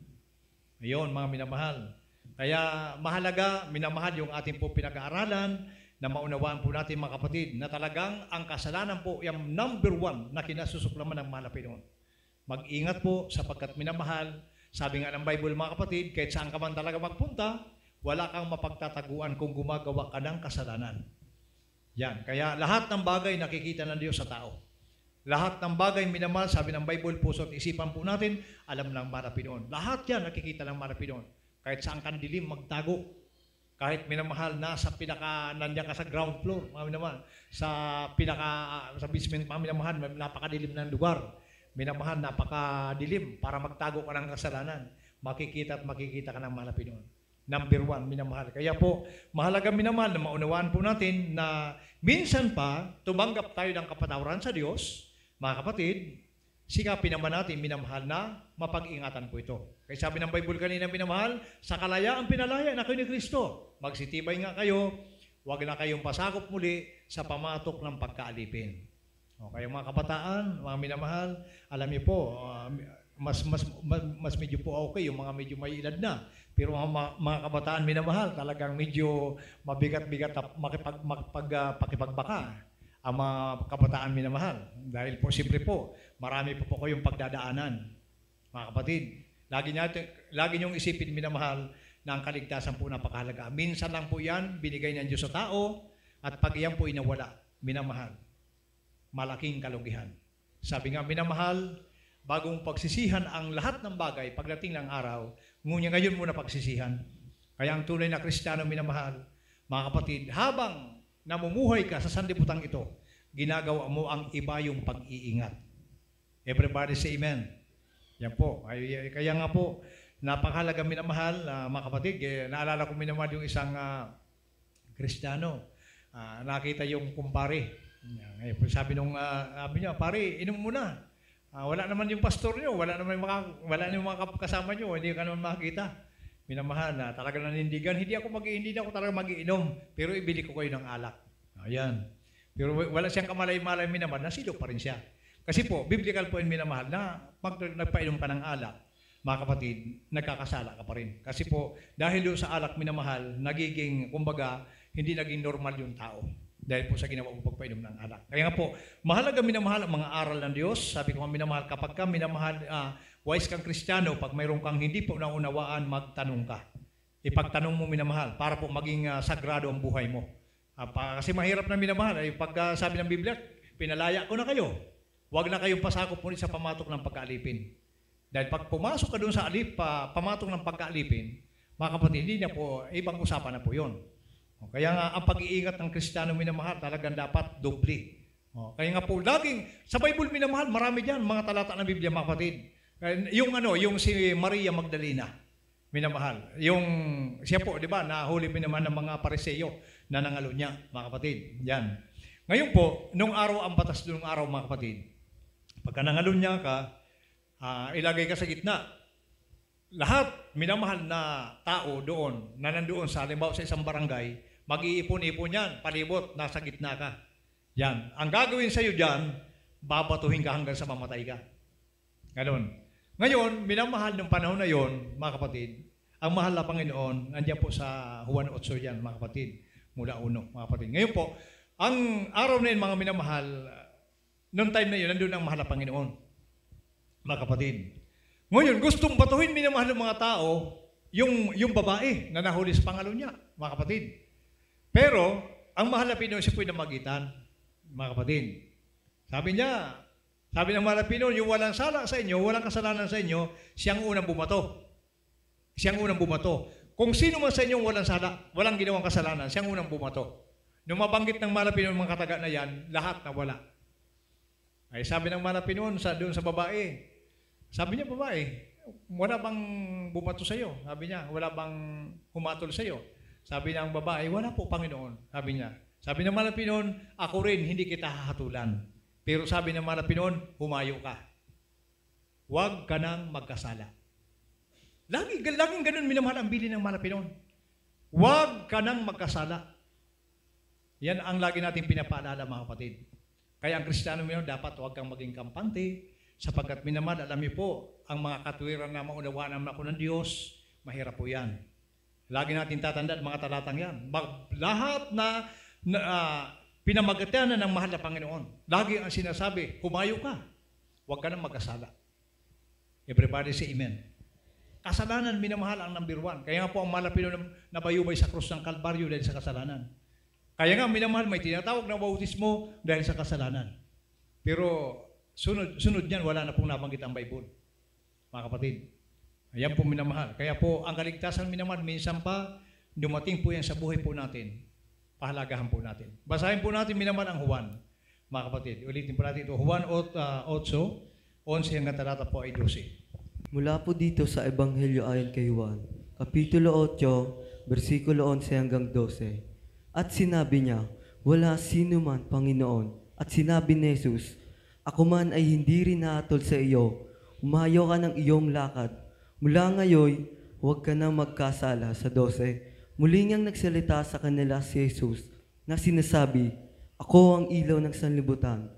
Ayun, mga minamahal. Kaya mahalaga, minamahal yung ating po pinag-aaralan na maunawaan po natin, mga kapatid, na talagang ang kasalanan po yung number 1 na kinasusuklaman ng mahal na Panginoon. Mag-ingat po sapagkat minamahal. Sabi nga ng Bible, mga kapatid, kahit saan ka man talaga magpunta, wala kang mapagtataguan kung gumagawa ka ng kasalanan. Yan. Kaya lahat ng bagay nakikita ng Diyos sa tao. Lahat ng bagay minamahal, sabi ng Bible, puso at isipan po natin, alam ng mahal na Panginoon. Lahat yan nakikita ng mahal na Panginoon. Kahit saan kang dilim, magtago. Kahit minamahal, nandiyan ka sa ground floor, mga minamahal, sa basement, mga minamahal, napakadilim ng lugar. Minamahal, napakadilim para magtago ka ng kasalanan. Makikita ka ng mahal na Panginoon. Number 1, minamahal. Kaya po, mahalaga minamahal na maunawaan po natin na minsan pa, tumanggap tayo ng kapatawaran sa Diyos, mga kapatid, sikapin naman natin, minamahal, na mapag-ingatan po ito. Kaya sabi ng Bible kanina, minamahal, sa kalayaan pinalaya na kayo ni Kristo. Magsitibay nga kayo, huwag na kayong pasakop muli sa pamatok ng pagkaalipin. Okay, mga kabataan, mga minamahal, alam niyo po, mas medyo po okay yung mga medyo may edad na. Pero mga kabataan minamahal, talagang medyo mabigat-bigat pakipagbaka ang mga kabataan minamahal. Dahil po, siyempre po, marami po kayong pagdadaanan. Mga kapatid, lagi niyong isipin minamahal na ang kaligtasan po napakahalaga. Minsan lang po yan, binigay ng Diyos sa tao, at pag iyan po inawala, minamahal, malaking kalugihan. Sabi nga, minamahal, bagong pagsisihan ang lahat ng bagay pagdating ng araw, ngunit ngayon muna pagsisihan. Kaya ang tunay na Kristiyano, minamahal, mga kapatid, habang namumuhay ka sa sanlibutan ito, ginagawa mo ang iba yung pag-iingat. Everybody say amen. Yan po. Kaya nga po, napakahalaga minamahal, mga kapatid. Naalala ko minamahal yung isang Kristiyano. Nakita yung kumpare. Sabi niya, pare, inom muna. Wala naman yung pastor nyo, wala naman yung mga kasama nyo, hindi ka naman makakita. Minamahal na, talaga nanindigan, hindi ako talaga mag-iinom, pero ibili ko kayo ng alak. Ayan. Pero wala siyang kamalay-malay minamahal, nasilo pa rin siya. Kasi po, biblical po yung minamahal na pag nagpainom ka ng alak, mga kapatid, nagkakasala ka pa rin. Kasi po, dahil doon sa alak minamahal, nagiging, kumbaga, hindi naging normal yung tao. Dahil po sa ginawa mo pagpainom ng alak. Kaya nga po, mahalaga minamahal ang mga aral ng Diyos. Sabi ko nga minamahal, kapag ka minamahal, wise kang Kristiyano, pag mayroon kang hindi po naunawaan, magtanong ka. Ipagtanong mo minamahal para po maging sagrado ang buhay mo. Kasi mahirap na minamahal. Pag sabi ng Biblia, pinalaya ko na kayo. Huwag na kayong pasakop ulit sa pamatok ng pagkaalipin. Dahil pag pumasok ka doon sa pamatok ng pagkaalipin, mga kapatid, hindi na po, ibang usapan na po yun. Kaya nga, ang pag-iingat ng Kristiyano minamahal, talagang dapat doble. Kaya nga po, laging, sa Bible minamahal, marami dyan, mga talata ng Biblia, mga kapatid. Yung si Maria Magdalena, minamahal. Siya po, di ba, nahuli minamahal ng mga Pariseo na nangalo niya, mga kapatid. Yan. Ngayon po, nung araw ang batas nung araw, mga kapatid, pagka nangalo niya ka, ilagay ka sa gitna. Lahat minamahal na tao doon, na nandoon sa halimbawa sa isang barangay, mag-iipon-ipon yan, palibot, nasa gitna ka. Yan. Ang gagawin sa iyo dyan, babatuhin ka hanggang sa mamatay ka. Ganon. Ngayon, minamahal ng panahon na yon, mga kapatid, ang mahal na Panginoon, nandiyan po sa Juan 8 yan, mga kapatid, mula 1, mga kapatid. Ngayon po, ang araw na yun, mga minamahal, noong time na yun, nandun ang mahal na Panginoon, mga kapatid. Ngayon, gustong batuhin minamahal ng mga tao, yung babae na nahuli sa pangalo niya, mga kapatid. Pero, ang mahal na Pinoy, siya po'y namagitan, mga kapatid. Sabi ng mahal na Pinoy, yung walang sala sa inyo, walang kasalanan sa inyo, siyang unang bumato. Siyang unang bumato. Kung sino man sa inyo walang sala, walang ginawang kasalanan, siyang unang bumato. Nung mabanggit ng mahal na Pinoy, mga kataga na yan, lahat na wala. Ay sabi ng mahal na Pinoy, doon sa babae, sabi niya, babae, wala bang bumato sa iyo? Sabi niya, wala bang humatol sa iyo? Sabi ng babae, wala po, Panginoon. Sabi niya. Sabi ng mahal na Pinoy, ako rin, hindi kita hahatulan. Pero sabi ng mahal na Pinoy, humayo ka. Huwag ka nang magkasala. Laging ganun minamahal ang bilin ng mahal na Pinoy. Huwag ka nang magkasala. Yan ang lagi natin pinapaalala, mga kapatid. Kaya ang Kristiyano minamahal, dapat huwag kang maging kampante, sapagkat minamahal, alam niyo po, ang mga katuwiran na maunawaan naman ako ng Diyos, mahirap po yan. Lagi natin tatandaan mga talatang yan. Lahat na pinamagatan na ng mahal na Panginoon. Lagi ang sinasabi, humayo ka. Huwag ka nang magkasala. Everybody say amen. Kasalanan, minamahal ang number 1. Kaya nga po ang mahal na Pinoy nabayubay sa krus ng Kalbaryo dahil sa kasalanan. Kaya nga minamahal, may tinatawag na bautismo dahil sa kasalanan. Pero sunod niyan, wala na pong nabanggit ang Bible. Mga kapatid. Ayan po minamahal. Kaya po, ang kaligtasan minamahal, minsan pa, dumating po yan sa buhay po natin. Pahalagahan po natin. Basahin po natin minamahal ang Juan, mga kapatid. Ulitin po natin ito. Juan 8, 11 hanggang talata po ay 12. Mula po dito sa Ebanghelyo ayon kay Juan, Kapitulo 8, versikulo 11 hanggang 12. At sinabi niya, wala sino man, Panginoon. At sinabi ni Jesus, ako man ay hindi rin nahatol sa iyo. Umayo ka ng iyong lakad. Mula ngayon, huwag ka na magkasala sa 12. Muli niyang nagsalita sa kanila si Jesus na sinasabi, ako ang ilaw ng sanlibutan.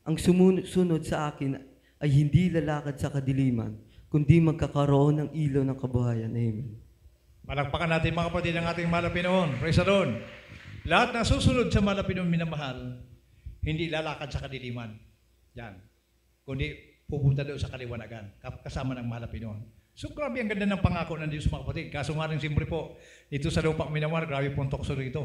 Ang sumusunod sa akin ay hindi lalakad sa kadiliman, kundi magkakaroon ng ilaw ng kabuhayan. Amen. Palakpakan natin mga kapatid ang ating mahal na Pinoon. Praise the Lord. Lahat na susunod sa mahal na Pinoon minamahal, hindi lalakad sa kadiliman. Yan. Kundi pupunta doon sa kaliwanagan, kasama ng mahal na Pinoon. So grabe ang ganda ng pangako ng Diyos mga kapatid. Kaso nga rin siyempre po, dito sa lupa minamahal, grabe po ang tukso dito.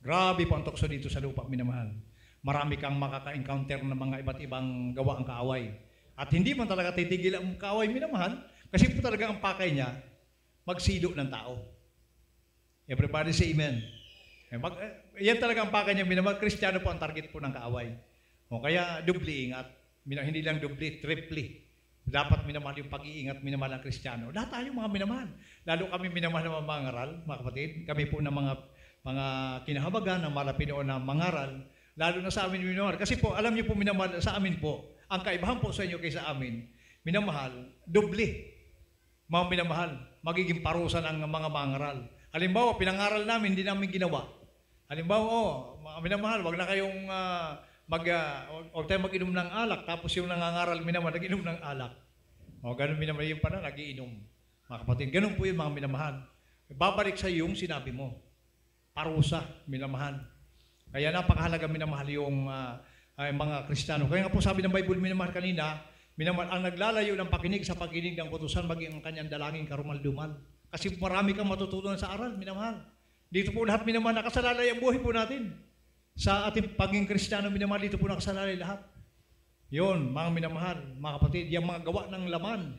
Grabe po ang tukso dito sa lupa minamahal. Marami kang makaka-encounter ng mga iba't ibang gawa ang kaaway. At hindi man talaga titigil ang kaaway minamahal, kasi po talaga ang pakay niya, magsilo ng tao. Everybody say amen. Yan talaga ang pakay niya minamahal. Kristiyano po ang target po ng kaaway. O kaya dubli ingat. Hindi lang dubli, tripli. Dapat minamahal yung pag-iingat, minamahal ang Kristiyano. Lahat tayong mga minamahal. Lalo kami minamahal ng mga mangaral, mga kapatid. Kami po ng mga kinahabagan, ng mga Pinoon na mangaral. Lalo na sa amin minamahal. Kasi po, alam niyo po minamahal sa amin po, ang kaibahan po sa inyo kaysa amin, minamahal, doble. Mga minamahal, magiging parusa ng mga mangaral. Halimbawa, pinangaral namin, hindi namin ginawa. Halimbawa, mga minamahal, wag na kayong huwag tayo mag-inom ng alak, tapos yung nangangaral minamahal, nag-inom ng alak. O, ganun minamahal yung pala, nag-iinom. Mga kapatid, ganun po yung mga minamahal. Babalik sa yung sinabi mo. parusa, minamahal. Kaya napakahalaga minamahal yung mga Kristiyano. Kaya nga po sabi ng Bible, minamahal kanina, minamahal ang naglalayo ng pakinig sa pakinig ng utusan, maging ang kanyang dalangin karumalduman. Kasi marami kang matutunan sa aral, minamahal. Dito po lahat minamahal, nakasalalay ang buhay po natin. Sa ating pagiging Kristiyano, minamahal, dito po nakasalalay lahat. Yon, mga minamahal, mga kapatid, yung mga gawa ng laman.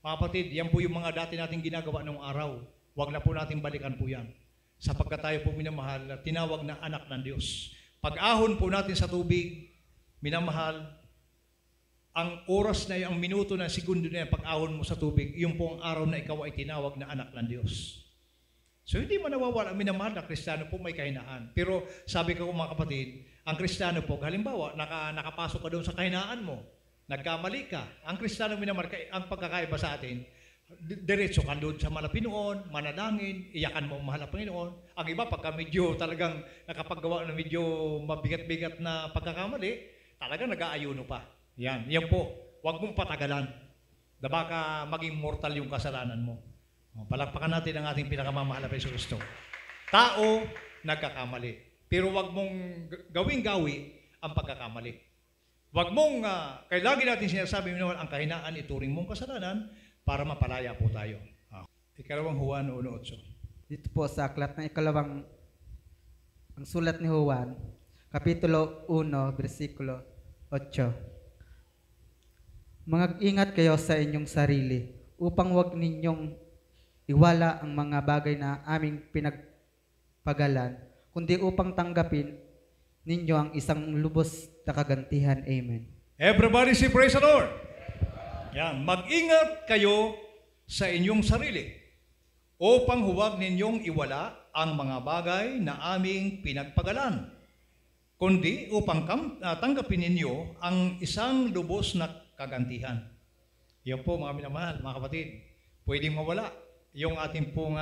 Mga kapatid, yan po yung mga dati nating ginagawa ng araw. Huwag na po natin balikan po yan. Sapagkat tayo po minamahal, tinawag na anak ng Diyos. Pag-ahon po natin sa tubig, minamahal, ang oras na yun, ang minuto na, segundo na yan, pag-ahon mo sa tubig, yung po ang araw na ikaw ay tinawag na anak ng Diyos. So hindi mo nawawala, minamahal na Kristiyano po may kahinaan. Pero sabi ko mga kapatid, ang Kristiyano po, halimbawa, nakapasok ka doon sa kahinaan mo, nagkamali ka. Ang Kristiyano minamahal, ang pagkakaiba sa atin, diretso ka doon sa malapinoon, manalangin, iyakan mo ang mahal na Panginoon. Ang iba, pagka medyo talagang nakapaggawa na medyo mabigat-bigat na pagkakamali, talagang nag-aayuno pa. Yan po. Huwag mong patagalan. Na baka maging mortal yung kasalanan mo. Palakpakan natin ang ating pinakamamahal na Kristo. Tao, nagkakamali. Pero huwag mong gawing-gawi ang pagkakamali. Huwag mong, kaya lagi natin sinasabi mo naman, ang kahinaan, ituring mong kasalanan, para mapalaya po tayo. Ikalawang Juan 1:8. Dito po sa aklat ng ang sulat ni Juan, Kapitulo 1, versikulo 8. Mag-ingat kayo sa inyong sarili, upang wag ninyong iwala ang mga bagay na aming pinagpagalan, kundi upang tanggapin ninyo ang isang lubos na kagantihan. Amen. Everybody say praise the Lord. Yan, mag-ingat kayo sa inyong sarili upang huwag ninyong iwala ang mga bagay na aming pinagpagalan, kundi upang tanggapin ninyo ang isang lubos na kagantihan. Yan po mga minamahal, mga kapatid, pwedeng mawala yung ating pong,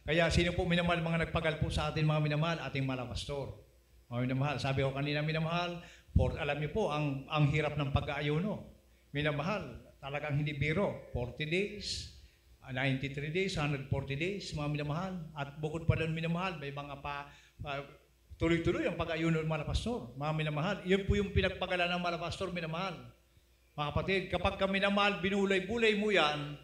kaya sino po minamahal, mga nagpagal po sa atin mga minamahal, ating mga pastor. Mga minamahal, sabi ko kanina minamahal, alam niyo po, ang hirap ng pag-aayuno. Minamahal, talagang hindi biro. 40 days, 93 days, 140 days, mga minamahal. At bukod pa doon minamahal, may mga tuloy-tuloy ang pag-ayuno ng mga pastor. Mga minamahal, yun po yung pinagpagalan ng mga pastor, minamahal. Mga kapatid, kapag ka minamahal, binulay-bulay mo yan,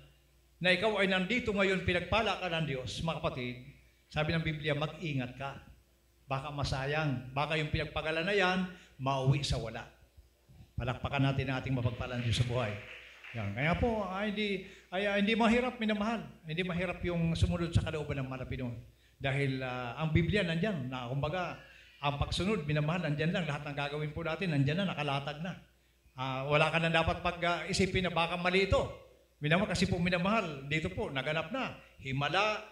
na ikaw ay nandito ngayon, pinagpala ka ng Diyos, mga kapatid, sabi ng Biblia, mag-ingat ka. Baka masayang. Baka yung pinagpagalan na yan, mauwi sa wala. Palakpakan natin ang ating mapagpalang Diyos sa buhay. Yan. Kaya po, hindi mahirap minamahal. Hindi mahirap yung sumunod sa kalooban ng Panginoon. Dahil ang Biblia nandyan, na kumbaga, ang pagsunod, minamahal, nandyan lang. Lahat ng gagawin po natin, nandyan na, nakalatag na. Wala ka na dapat pag-isipin na baka mali ito. Minamahal, kasi po minamahal, dito po, naganap na. Himala,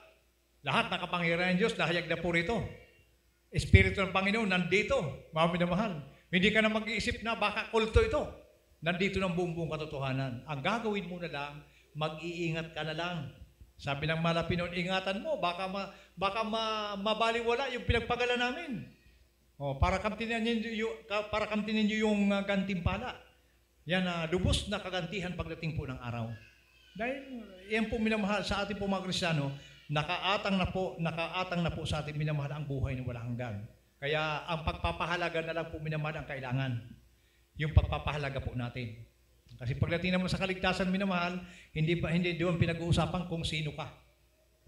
lahat ng kapangyarihan ng Diyos, nahayag na po rito. Espiritu ng Panginoon, nandito, mga minamahal. Hindi ka na mag-iisip na baka kulto ito. Nandito ng buong katotohanan. Ang gagawin mo na lang, mag-iingat ka na lang. Sabi ng Malapinon, ingatan mo, baka mabaliwala yung pinagpagalan namin. Para kamtinin niyo yung gantimpala. Yan lubos na kagantihan pagdating po ng araw. Dahil yan po minamahal sa ating po mga Kristiyano, nakaatang na po sa ating minamahal ang buhay na walang hanggan. Kaya ang pagpapahalaga na lang po minamahal ang kailangan. Yung pagpapahalaga po natin. Kasi pagdating naman sa kaligtasan, minamahal, hindi doon pinag-uusapan kung sino ka.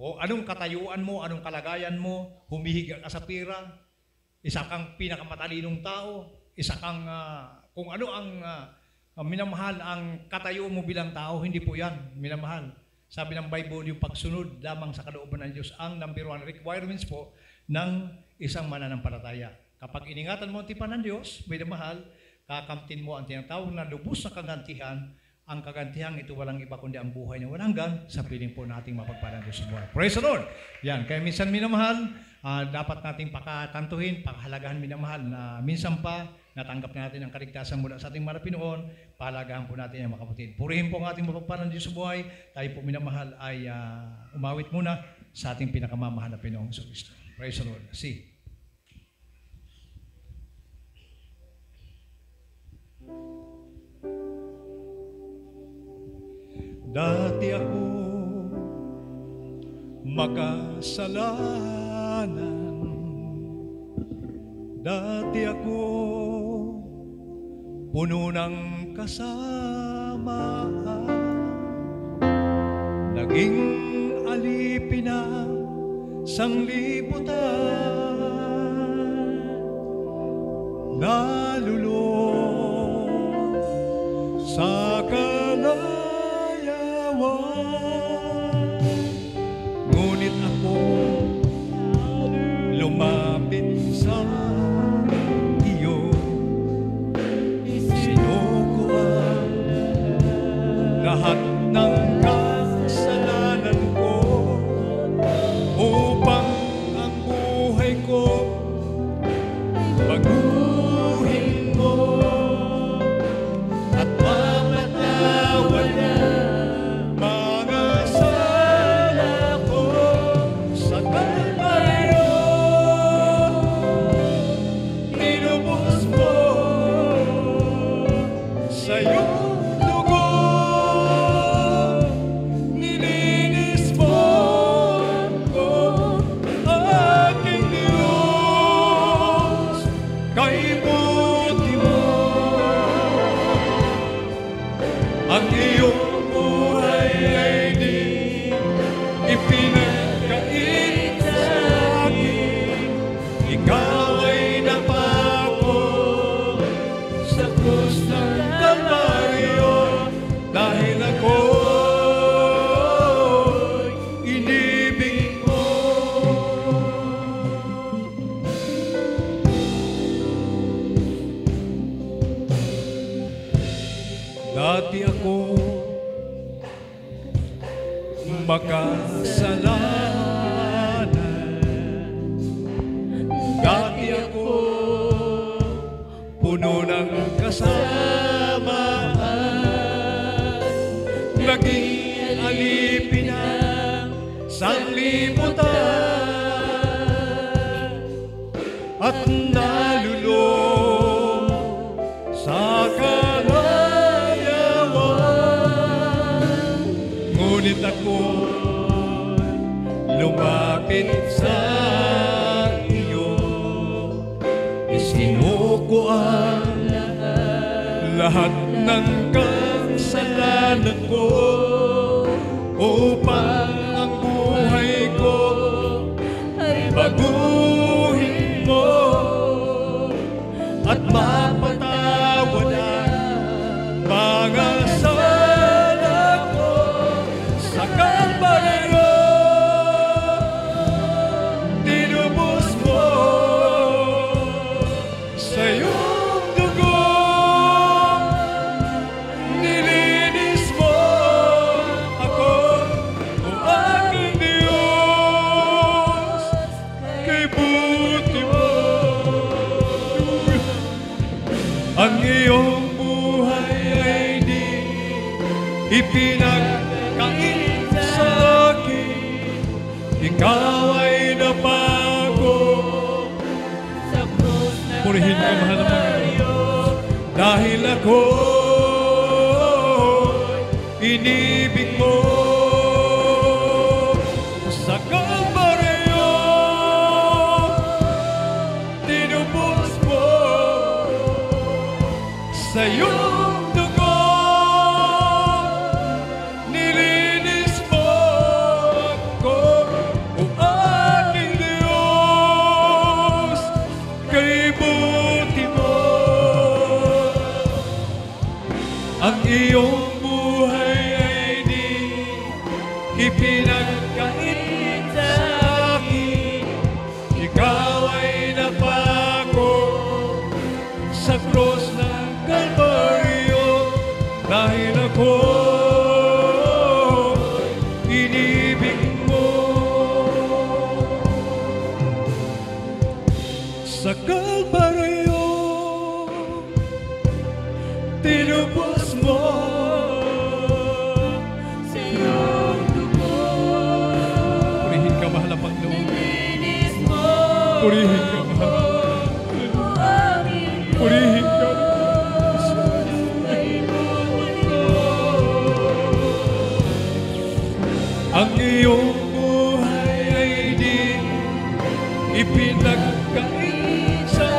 O anong katayuan mo, anong kalagayan mo, humihiga ka sa pira, isa kang pinakamatalinong tao, isa kang, kung ano ang minamahal, ang katayuan mo bilang tao, hindi po yan, minamahal. Sabi ng Bible, yung pagsunod lamang sa kalooban ng Diyos, ang number one requirements po ng isang mananampalataya. Kapag iningatan mo ang tipan ng Diyos, minamahal, kakamtin mo ang tinatawag na lubos na kagantihan. Ang kagantihan ito walang iba kundi ang buhay na walang hanggan sa piling po nating mapagpalang Diyos sa buhay. Praise the Lord! Yan, kaya minsan minamahal, dapat nating pakatantuhin, pakahalagahan minamahal na minsan pa natanggap natin ang kaligtasan mula sa ating Panginoon, pahalagahan po natin ang mga kapatid. Purihin po ang ating mapagpalang Diyos sa buhay. Tayo po minamahal ay umawit muna sa ating pinakamamahal na Pinoong Kristo. Praise the Lord. See. Dati ako makasalanan, Dati ako puno ng kasamaan, naging alipin ng sanglibutan, nalulong sa kalayawan. Ngunit ako lumapit sa iyo, sinuko ang lahat ng kasalanan ko, upang ang buhay ko baguhin mo at mapatawad ang mga sala ko sa Kalbaryo. Tinubos mo sa iyong dugo, nilinis mo ko, aking Diyos, kay buti mo. Ang iyong buhay ay di ipinagkait sa akin. Ikaw ay napako sa krus ng Kalbaryo, dahil ako'y inibig mo. Dati ako makasalanan, dati ako puno ng kasamaan, naging alipin ng sanglibutan, at nalulong sa kalayawan. Ngunit ako lumapit sa iyo, isinuko ang lahat ng kasalanan ko, upang ang buhay ko ay baguhin mo at mapatawad ang mga sala ko sa Kalbaryo. Tinubos mo sa iyong dugo, nilinis mo ako, o aking Diyos, kay buti mo. Ang iyong buhay ay di ipinagkait sa akin. Ikaw ay napako sa krus ng Kalbaryo. Purihin ka, mahal na Panginoon, dahil ako inibig mo. Sa Kalbaryo tinubos mo sa iyong dugo, nilinis mo ako, o aking Diyos, kay buti mo. Ang iyong buhay ay di ipinagkait sa akin. Ikaw ay napako sa krus ng Kalbaryo, dahil ako inibig mo. Sa Kalbaryo tinubos mo sa iyong dugo. Purihin ka, mahal na Panginoon. Purihin ka, mahal. Purihin ka. Ang iyong buhay ay di ipinagkait sa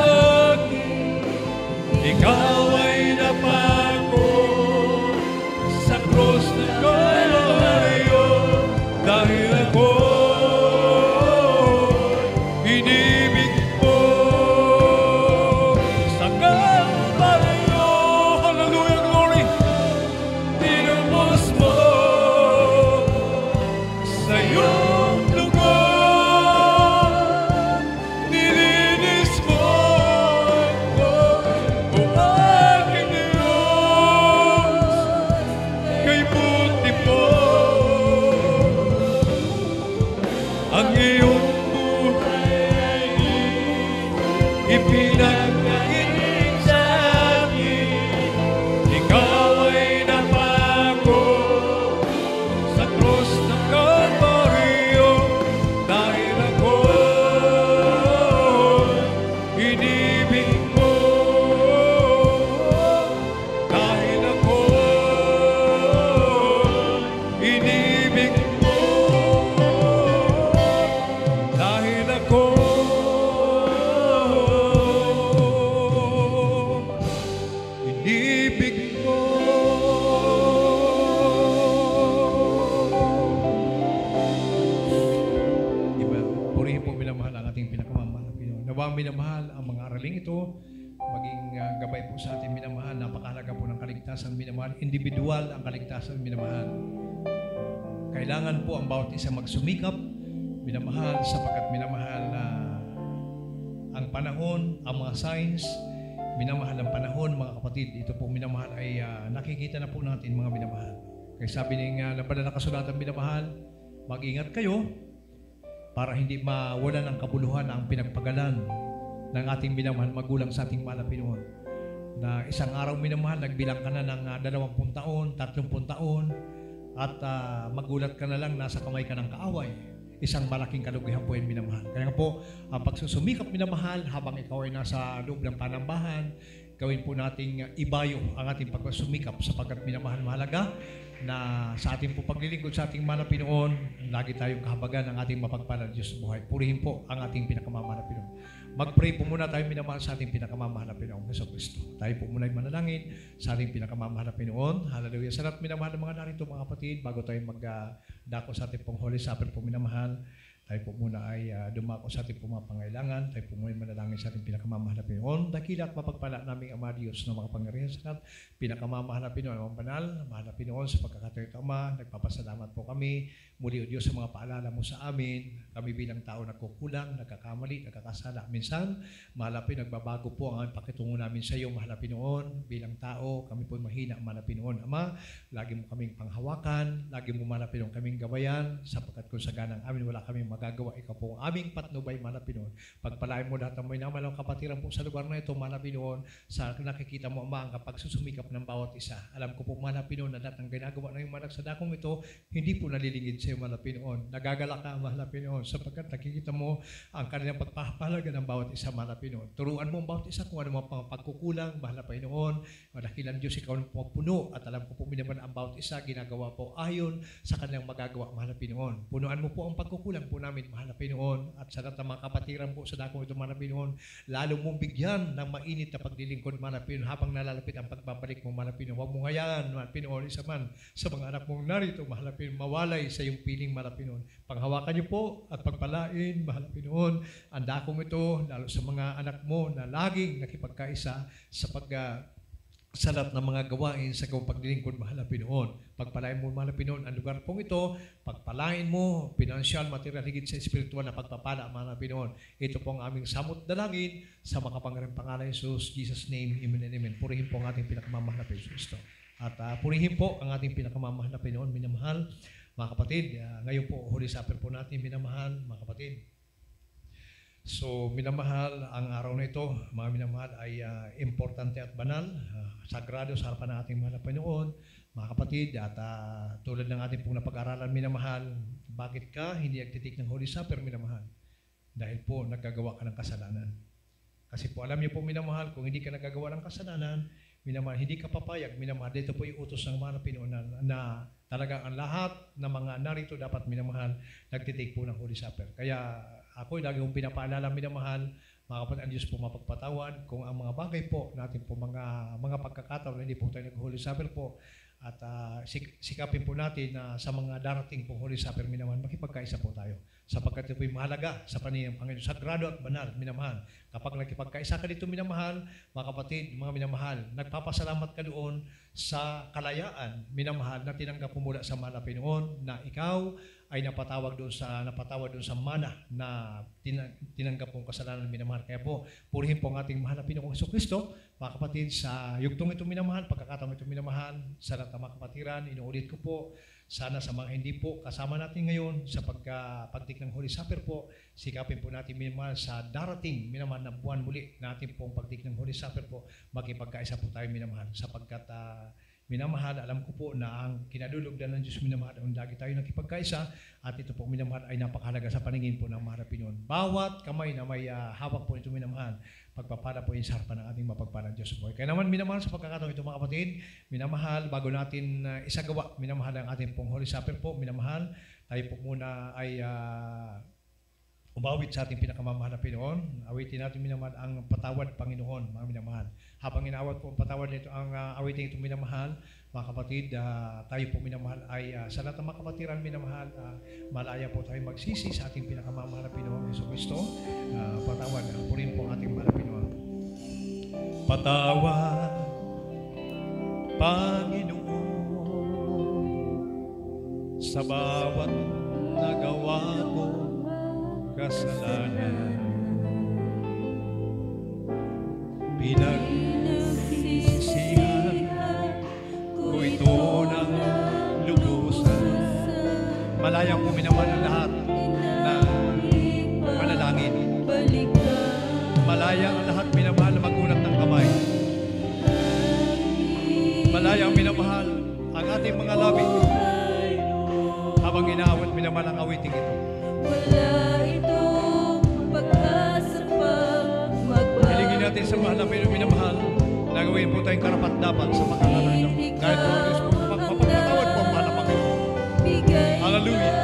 ipinagdaig sa akin. Ikaw ay napako sa krus ng Kalbaryo, dahil ako inibig mo, dahil ako inibig mo, dahil ako inibig mo. Diba? Purihin po minamahal ang ating pinakamamahal na Pinoon. Nawang minamahal ang mga araling ito, maging gabay po sa ating minamahal. Napakahalaga po ng kaligtasan minamahal. Individual ang kaligtasan minamahal. Kailangan po ang bawat isa magsumikap minamahal, sapagkat minamahal na ang panahon, ang mga signs, minamahal ang panahon, mga kapatid. Ito po minamahal ay nakikita na po natin, mga minamahal. Kaya sabi ng laban na kasulatan minamahal, mag-ingat kayo para hindi mawala ng kabuluhan ang pinagpagalan ng ating minamahal magulang sa ating mahal na Pinoon. Na isang araw minamahal, nagbilang ka na ng 20 taon, 30 taon, at magulat ka na lang, nasa kamay ka ng kaaway. Isang malaking kalugihan po yung minamahal. Kaya nga po, ang pagsusumikap minamahal, habang ikaw ay nasa loob ng panambahan, gawin po nating ibayo ang ating pagsusumikap, sapagkat minamahal mahalaga na sa ating po paglilingkod sa ating mahal na Pinoon, lagi tayong kahabagan ng ating mapagpalad Diyos sa buhay. Purihin po ang ating pinakamamahal na Pinoon. Mag-pray po muna tayo minamahal sa ating pinakamamahal na Pinoon, Hesus Kristo. Tayo po muna ay manalangin sa ating pinakamamahal na Pinoon. Hallelujah. Sa lahat minamahal ng mga narito, mga kapatid, bago tayo magdako sa ating pong Holy Supper po minamahal, tayo po muna ay dumako sa ating mga pangailangan. Tayo po muna ay manalangin sa ating pinakamamahal na Pinoon. Dakila at mapagpala naming Ama Diyos na mga pangyarihan sa lahat. Pinakamamahal na Pinoon, ang banal, mahal na Pinoon, sa pagkakatayo ito, Ama, nagpapasalamat po kami. Muli, O Diyos, sa mga paalala mo sa amin. Kami bilang tao nagkukulang, nagkakamali, nagkakasala. Minsan, mahal na Pinoon, nagbabago po ang pakitungo namin sa iyo, mahal na Pinoon. Bilang tao, kami po mahina, mahal na Pinoon. Ama, lagi mo kaming panghawakan, lagi mo, mahal na Pinoon, kaming gabayan, sapagkat kung sa ganang amin wala kaming magagawa. Ikaw po ang aming patnubay, mahal na Pinoon. Pagpalain mo lahat ng may namalang kapatiran po sa lugar na ito, mahal na Pinoon, sa nakikita mo, Ama, ang kapagsusumikap ng bawat isa. Alam ko po, mahal na Pinoon, na lahat ng ginagawa ng iyong manak sa dakong ito, hindi po nalilingid sa iyo, mahal na Pinoon. Nagagala ka, mahal na Pinoon, sapagkat nakikita mo ang kanilang pagpapahalaga ng bawat isa, mahal na Pinoon. Turuan mo ang bawat isa kung ano mga pagkukulang, mahal na Pinoon. Madakilang Diyos, ikaw ang puno, at alam ko po minaman ang bawat isa ginagawa po ayon sa kanilang magagawa, mahal na Pinoon. Punuan mo po ang pagkukulang po namin, mahal na Pinoon, at sa lahat ng mga kapatiran po sa dakong ito, mahal na Pinoon, lalo mong bigyan ng mainit na paglilingkod, mahal na Pinoon, habang nalalapit ang pagbabalik mo, mahal na Pinoon. Huwag mong hayaan, mahal na Pinoon, isa man sa mga anak mong narito, mahal na Pinoon, mawalay sa iyong piling, mahal na Pinoon. Panghawakan niyo po at pagpalain, mahal na Pinoon, ang dakong ito, lalo sa mga anak mo na laging nakipagkaisa sa sa lahat ng mga gawain sa kong paglilingkod, mahal na Pinoon. Pagpalain mo, mahal na Pinoon, ang lugar pong ito, pagpalain mo, pinansyal, material, higit sa espiritual na pagpapala, mahal na Pinoon. Ito po ang aming samot dalangin sa makapangyarihang pangalan ni Jesus, Jesus' name, amen and amen. Purihin po ang ating pinakamamahal na Kristo. At purihin po ang ating pinakamamahal na Pinoon, minamahal. Mga kapatid, ngayon po, Holy Supper po natin, minamahal, mga kapatid. So, minamahal, ang araw na ito, mga minamahal, ay importante at banal, sagrado sa harapan ng ating mahal na Panginoon, mga kapatid, at tulad ng ating pong napag-aralan, minamahal, bakit ka hindi nagtitik ng Holy Supper, minamahal? Dahil po, naggagawa ka ng kasalanan. Kasi po, alam niyo po, minamahal, kung hindi ka naggagawa ng kasalanan, minamahal, hindi ka papayag, minamahal, dito po yung utos ng mahal na Panginoon na talagang ang lahat ng mga narito dapat, minamahal, nagtitik po ng Holy Supper. Kaya, ako lagi kong pinapaalala, minamahal, mga kapatid, ang Diyos po mapagpatawad kung ang mga bagay po natin po mga pagkakataon na hindi po tayo nag-Holy Supper po, at sikapin po natin na sa mga darating pong Holy Supper, minamahal, makipagkaisa po tayo. Sapagkat ito po yung mahalaga sa paningin ng Panginoon, sagrado at banal, minamahal. Kapag nakipagkaisa ka dito, minamahal, mga kapatid, mga minamahal, nagpapasalamat ka doon sa kalayaan, minamahal, na tinanggap mo mula sa mahal na Panginoon, na ikaw ay napatawad doon sa mana na tinanggap mong kasalanan, minamahal. Kaya po, purihin po ang ating mahal na Panginoong Hesus Kristo, mga kapatid, sa yugtong ito, minamahal, pagkakataon ito, minamahal, sa lahat ng mga kapatiran, inuulit ko po, Sana sa mga hindi po kasama natin ngayon sa pagdik ng Holy Supper po, sikapin po natin minamahal sa darating minamahal na buwan muli natin pong pagdik ng Holy Supper po, makipagkaisa po tayo minamahal sapagkat minamahal, alam ko po na ang kinadulugdan ng Diyos minamahal ang lagi tayo nakipagkaisa at ito po minamahal ay napakahalaga sa paningin po ng mga Pilipino. Bawat kamay na may hawak po ito minamahal, pagpapala po yung sa harapan ng ating mapagpalang Diyos po. Kaya naman minamahal sa pagkakataon ito mga kapatid, minamahal bago natin isagawa, minamahal ang ating pong Holy Supper po, minamahal, tayo po muna ay umawit sa ating pinakamamahal na Pinoon. Awitin natin minamahal ang patawad Panginoon, mga minamahal. Habang inawat po ang patawad nito, ang awitin ito minamahal, mga kapatid, tayo po minamahal ay sa lahat ng mga kapatiran minamahal, malaya po tayo magsisi sa ating pinakamamahal na Pinoon, Yesu Cristo. Patawad, purin po ang ating mahal na Pinoon. Patawad, Panginoon, sa bawat nagawa ko kasalanan, pinagsisihan ko ito ng lubusan. Malayang po minamahal ang lahat na manalangin. Malayang ang lahat minamahal na magulat ng kamay. Malayang minamahal ang ating mga labi habang inaawat minamahal ang awiting ito. Hilingin natin sa mahal na minamahal na gawin po tayong karapat dapat sa pagkakaroon ng kahit po Diyos po mapagpatawad po ang mahal na Panginoon. Hallelujah!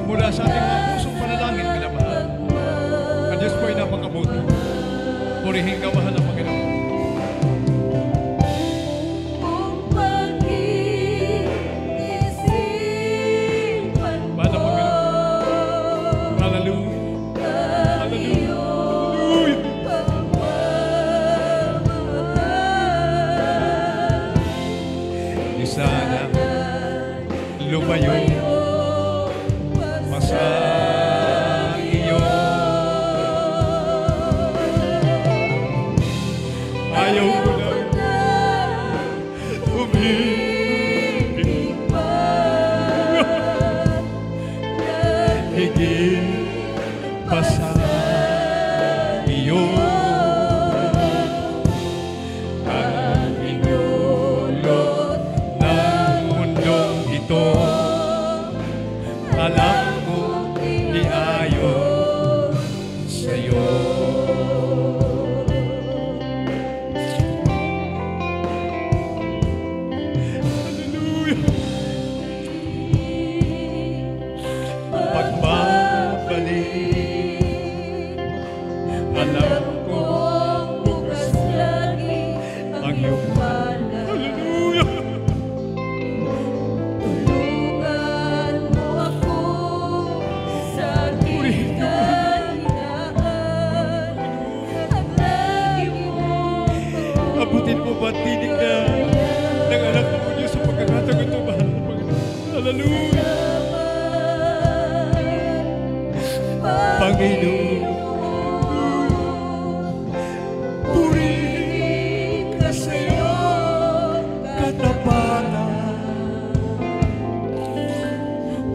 Mula sa ating mga pusong panalangin minamahal, ang Diyos po ay napakabuti. Purihin ka mahal na Panginoon. Lumayo masa iyo, ayaw ko na umibig pa, higit pa sa iyo ang inulot ng mundong ito. Alam ko di ayon sa'yo. Hallelujah! Pagbabalik, alam ko bukas lagi ang iyong pala. Hallelujah! Abutin mo ba tinig na ng anak mo Diyos sa pagkakataon ito, mahal na Panginoon. Hallelujah! Panginoon, purihin ka sa iyong katapatan.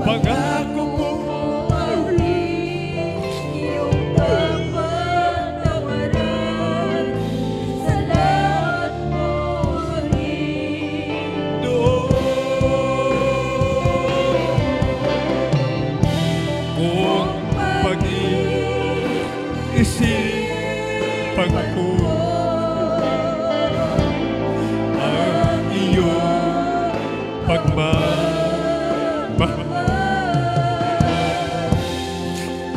Pangako mo isipag ko ang iyong pagmamahal.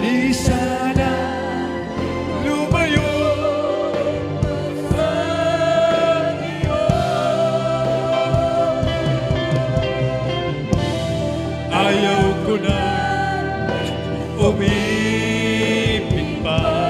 Di sana lumayo sa iyo, ayaw ko na umibig pa.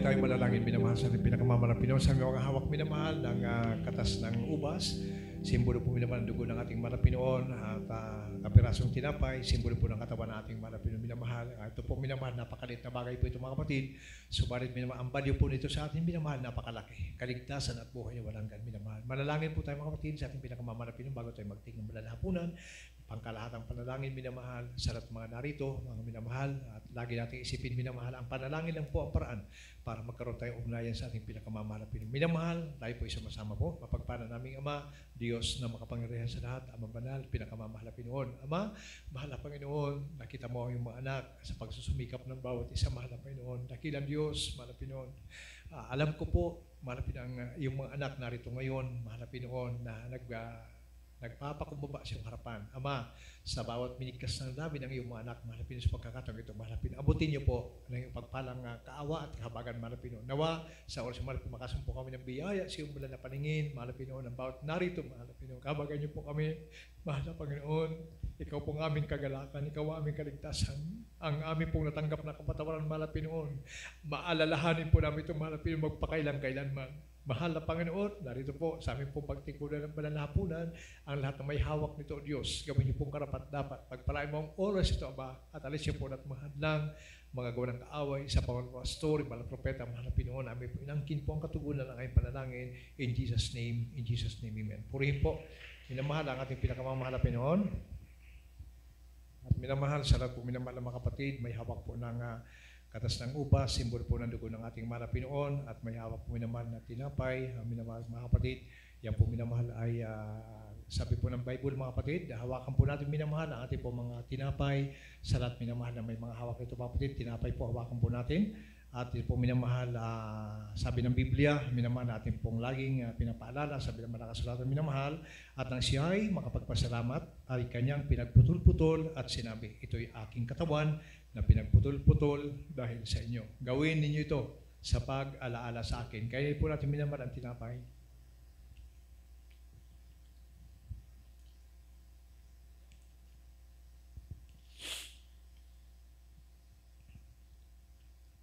Tuloy tayo manalangin, minamahal sa ating pinakamamahalang Pinoon, sa mga hawak minamahal ng katas ng ubas, simbolo po minamahal ng dugo ng ating mahal na Pinoon, at kapirasong tinapay, simbolo po ng katawan ng ating mahal na Pinoon minamahal. Ito po minamahal, napakalit na bagay po ito mga kapatid, subalit minamahal, ang value po nito sa ating minamahal, napakalaki, kaligtasan at buhay na walang hanggan minamahal. Manalangin po tayo mga kapatid sa ating pinakamamahalang Pinoon bago tayo magting ng malalahapunan. Pangkalahatang panalangin minamahal sa lahat mga narito, mga minamahal, at lagi nating isipin minamahal, ang panalangin lang po ang paraan para magkaroon tayong ugnayan sa ating pinakamamahal na Pinoon minamahal. Tayo po isama-sama po, mapagpala naming Ama, Diyos na makapangyarihan sa lahat, Ama banal, pinakamamahal na Pinoon. Ama, mahal na Panginoon, nakita mo ang iyong mga anak sa pagsusumikap ng bawat isa, mahal na Panginoon. Dakilang Diyos, mahal na Pinoon. Alam ko po, mahal na Pinoon, yung mga anak narito ngayon, mahal na Pinoon, na nagpapakumbaba sa iyong harapan. Ama, sa bawat minigkas ng dami ng iyong mga anak, mahal na Pinoon, sa pagkakataong ito, mahal na Pinoon, abutin niyo po ng iyong pagpalang kaawa at kahabagan, mahal na Pinoon. Nawa, sa oras mahal na Pinoon, makasumpo kami ng biyaya sa iyong bulan na paningin, mahal na Pinoon, ang bawat narito, mahal na Pinoon, kahabagan niyo po kami, mahal na Panginoon. Ikaw pong aming kagalakan, ikaw ang aming kaligtasan, ang aming pong natanggap na kapatawaran, mahal na Pinoon. Maalalahanin po namin ito, mahal na Pinoon, magpakailan-kailanman. Mahal na Panginoon, narito po sa aming pong pagtikulan ng banal na hapunan, ang lahat na may hawak nito, Diyos, gawin niyo pong karapat-dapat. Pagpalain mo ang oras ito, Aba, at alis niyo po at mahadlang mga gawa ng kaaway sa pamamagitan ng pastor, mga propeta, mahal na Pinoon, namin po inangkin po ang katugunan ng aming panalangin. In Jesus' name, Amen. Purihin po, minamahal ang ating pinakamamahal na Pinoon. At minamahal sa lahat po, minamahal ng mga kapatid, may hawak po ng katas ng ubas, simbolo po ng dugo ng ating mahal na Pinoon, at may hawak po minamahal na tinapay, minamahal mga kapatid. Yan po minamahal ay sabi po ng Bible mga kapatid, hawakan po natin minamahal ang ating po mga tinapay. Sa lahat minamahal na may mga hawak ito mga kapatid, tinapay po hawakan po natin. At ito po minamahal, sabi ng Biblia, minamahal natin pong laging pinapaalala, sabi ng mga kasulatan minamahal, at nang siya ay makapagpasalamat, ay kanyang pinagputol-putol at sinabi, ito'y aking katawan na pinagputol-putol dahil sa inyo. Gawin ninyo ito sa pag-alaala sa akin. Kaya po natin minamahal ang tinapay.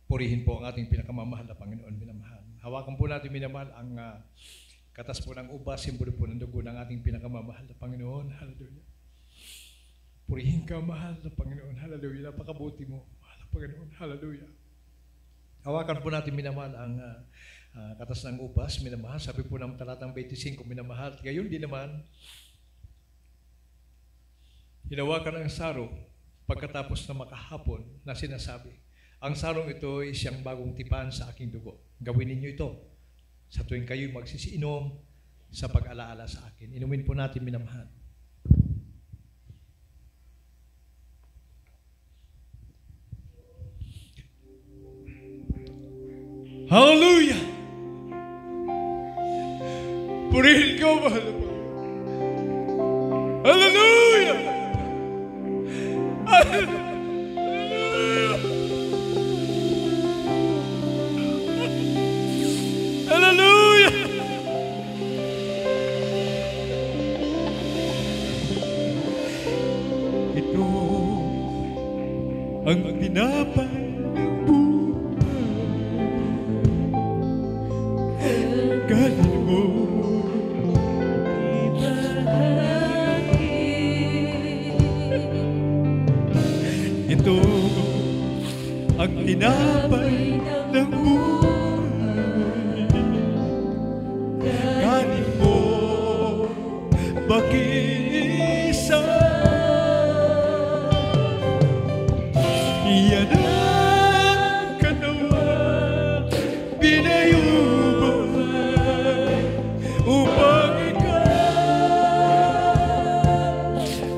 Purihin po ang ating pinakamamahal na Panginoon, minamahal. Hawakan po natin, minamahal, ang katas po ng ubas, simbolo po ng dugo ng ating pinakamamahal na Panginoon. Hallelujah. Purihin ka, mahal na Panginoon. Hallelujah. Napakabuti mo, mahal na Panginoon. Hallelujah. Hawakan po natin, minamahal, ang katas ng ubas, minamahal. Sabi po ng talatang 25, minamahal. Gayon din naman, hinawakan ang saro pagkatapos na makahapon na sinasabi, ang sarong ito ay siyang bagong tipan sa aking dugo. Gawin ninyo ito sa tuwing kayo'y magsisiinom sa pag-alaala sa akin. Inumin po natin, minamahal. Hallelujah! Purihin ka, mahal na Panginoon. Hallelujah! Hallelujah! Hallelujah! Ito ang tinapay ng buhay. Galing mo. Ito ang tinapay ng buhay. Kanin mo, mag-iisa. Iyan ang katawan, pinayubay upang ikaw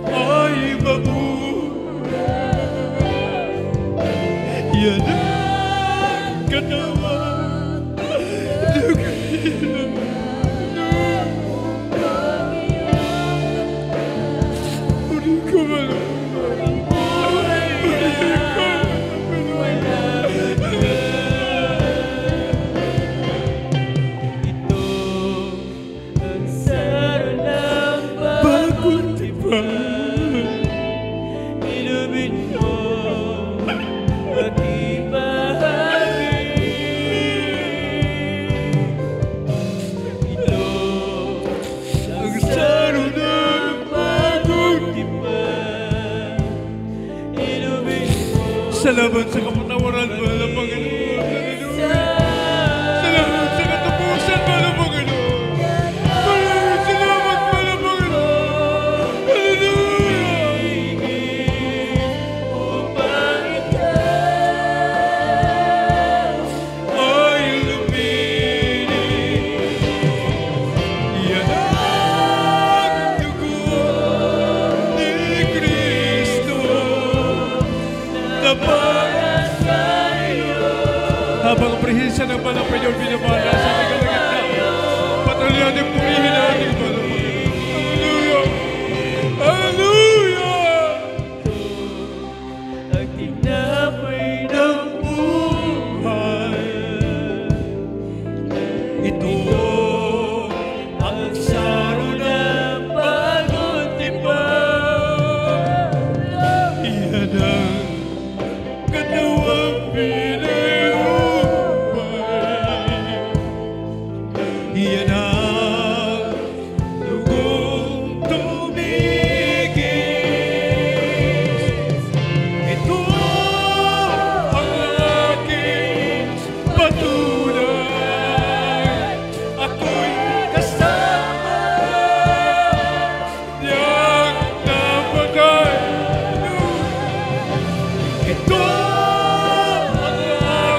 ay mabuhay. Iyan ang katawan, lugayin. Inumin mo at ibahagi. Salamat sa kapatawaran, mahal na Panginoon. Hallelujah. Salamat sa katapusan, mahal na Panginoon. Maraming salamat, mahal na Panginoon. Hallelujah. Ay luminin. Yan ang dugo ni Kristo na para sa'yo. Habang ang presensya ng Banal Panginoon binabala sa ating kalagitnaan, patuloy natin purihin ang ating Banal Panginoon. Hallelujah! Hallelujah! Ang tinapay ng buhay, ito ang saro ng bagong tipan. Iyan ang katawang pinahubay. Iyan ang dugong tumigis. Ito ang aking patunay. Ako'y kasama niyang namatay. Ito ang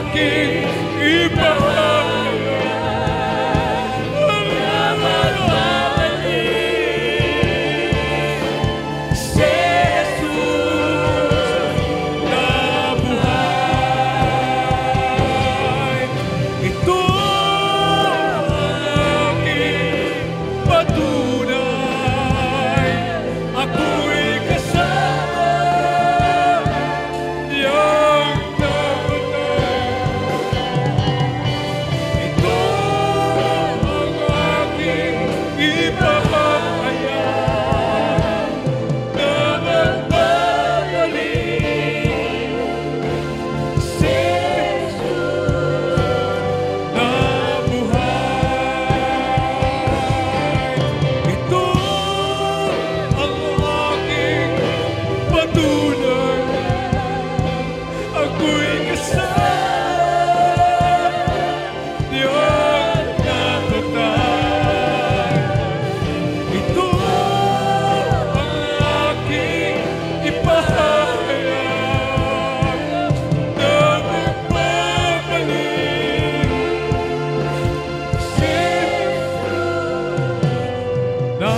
aking ipahayag. Ang nagmamali si Jesus na buhay. Ito ang aking patunay. Ako'y kasama niyang namatay. Ito ang aking ipahayag na magpagaling si Jesus na buhay. Ito ang aking patunay. Ako'y kasama niyang namatay. Ito ang aking ipahayag na magpapalik si Jesus na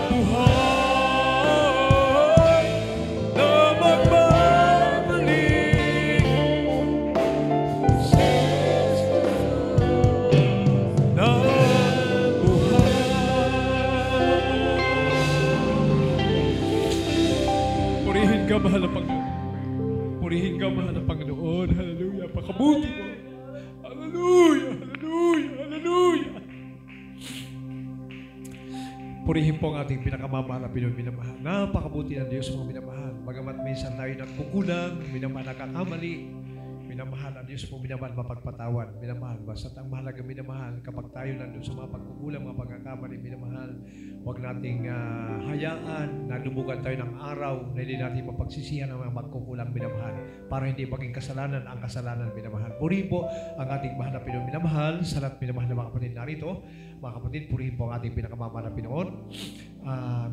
buhay, na magpapalik si Jesus na buhay. Purihin ka, mahal na Panginoon. Purihin ka, mahal na Panginoon. Hallelujah. Pakabuti mo. Hallelujah. Hallelujah. Hallelujah. Purihin po ang ating pinakamamahal na Pinoy minamahal. Napakabuti ng Diyos mga minamahal. Bagamat minsan tayo nagkukulang, minamahal nakakamali, minamahal ang Diyos po minamahal mapagpatawan. Minamahal, basta ang mahalaga minamahal, kapag tayo nandun sa mga pagkukulang, mga pagkakamali, minamahal, huwag nating hayaan na lumugan tayo ng araw na hindi natin mapagsisihan ang mga pagkukulang minamahal para hindi maging kasalanan ang kasalanan minamahal. Purihin po ang ating mahal na Pinoy minamahal sa lahat minamahal na mga kapatid narito. Mga kapatid, purihin po ang ating pinakamamahal na Pinoon.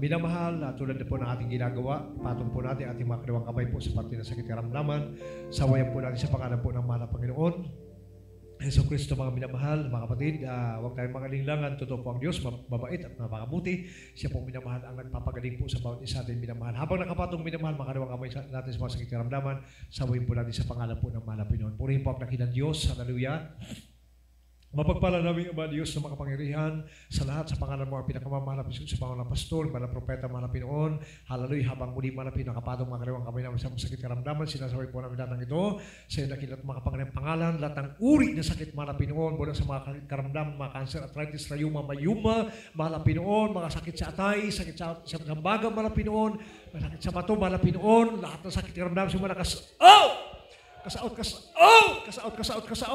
Minamahal, tulad na po ng ating ginagawa, patong po natin ating mga kaliwang kamay po sa parte ng sakit karamdaman. Sawayan po natin sa pangalan po ng mahal na Panginoon Hesus Kristo, mga minamahal, mga kapatid, huwag tayong magalinlangan. Totoo po ang Diyos, mabait at mapakabuti. Siya po minamahal ang nagpapagaling po sa bawat isa atin minamahal. Habang nakapatong minamahal, makaliwang kamay natin sa mga sakit karamdaman, sawayin po natin sa pangalan po ng mahal na Pinoon. Purihin po ang dakilang Diyos. Hallelujah. Mapagpala namin, Ama Diyos, na makapangyarihan sa lahat sa pangalan mo ang pinakamamahal na sa pangalan ng pastor, mga propeta, mga Pinoon. Hallelujah. Habang muli mga pinakapatong mga kaliwang kamay namin sa sakit karamdaman, sinasaway po namin lahat ng ito sa iyo dakilat makapangyarihang pangalan, lahat ng uri ng sakit mga Pinoon, mula sa mga karamdaman, mga cancer, arthritis, rayuma, mayuma, mga Pinoon, mga sakit sa atay, sakit sa baga, mga Pinoon, sakit sa bato, mga Pinoon, lahat ng sakit karamdaman, simula kasaot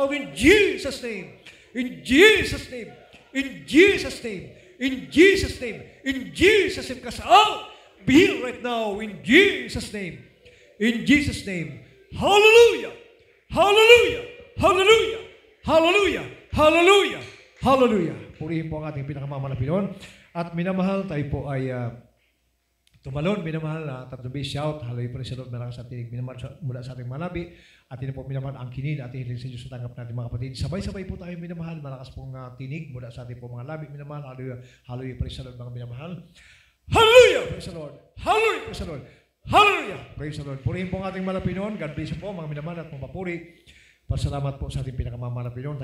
in Jesus' name. In Jesus' name, in Jesus' name, in Jesus' name, in Jesus' name, cast out, be healed right now, in Jesus' name, Hallelujah! Hallelujah! Hallelujah! Hallelujah! Hallelujah! Hallelujah! Purihin po ang ating pinakamamahal na Pinoon. At minamahal, tayo po ay tumalon, minamahal na tatlong base shout. Hallelujah, praise the Lord, malakas at tinig, minamahal mula sa ating malabi. At yun po minamahal ang kinin at hiling sa Diyos sa tanggap natin mga kapatid. Sabay-sabay po tayo minamahal, malakas pong tinig mula sa ating po mga labi, minamahal. Hallelujah, hallelujah, praise the Lord, mga minamahal. Hallelujah, praise the Lord. Hallelujah, praise the Lord. Hallelujah, praise the Lord. Purihin po ang ating mga Pinoon. God bless you po, mga minamahal at mga papuri. Pasalamat po sa ating pinakamamahal na Pinoon.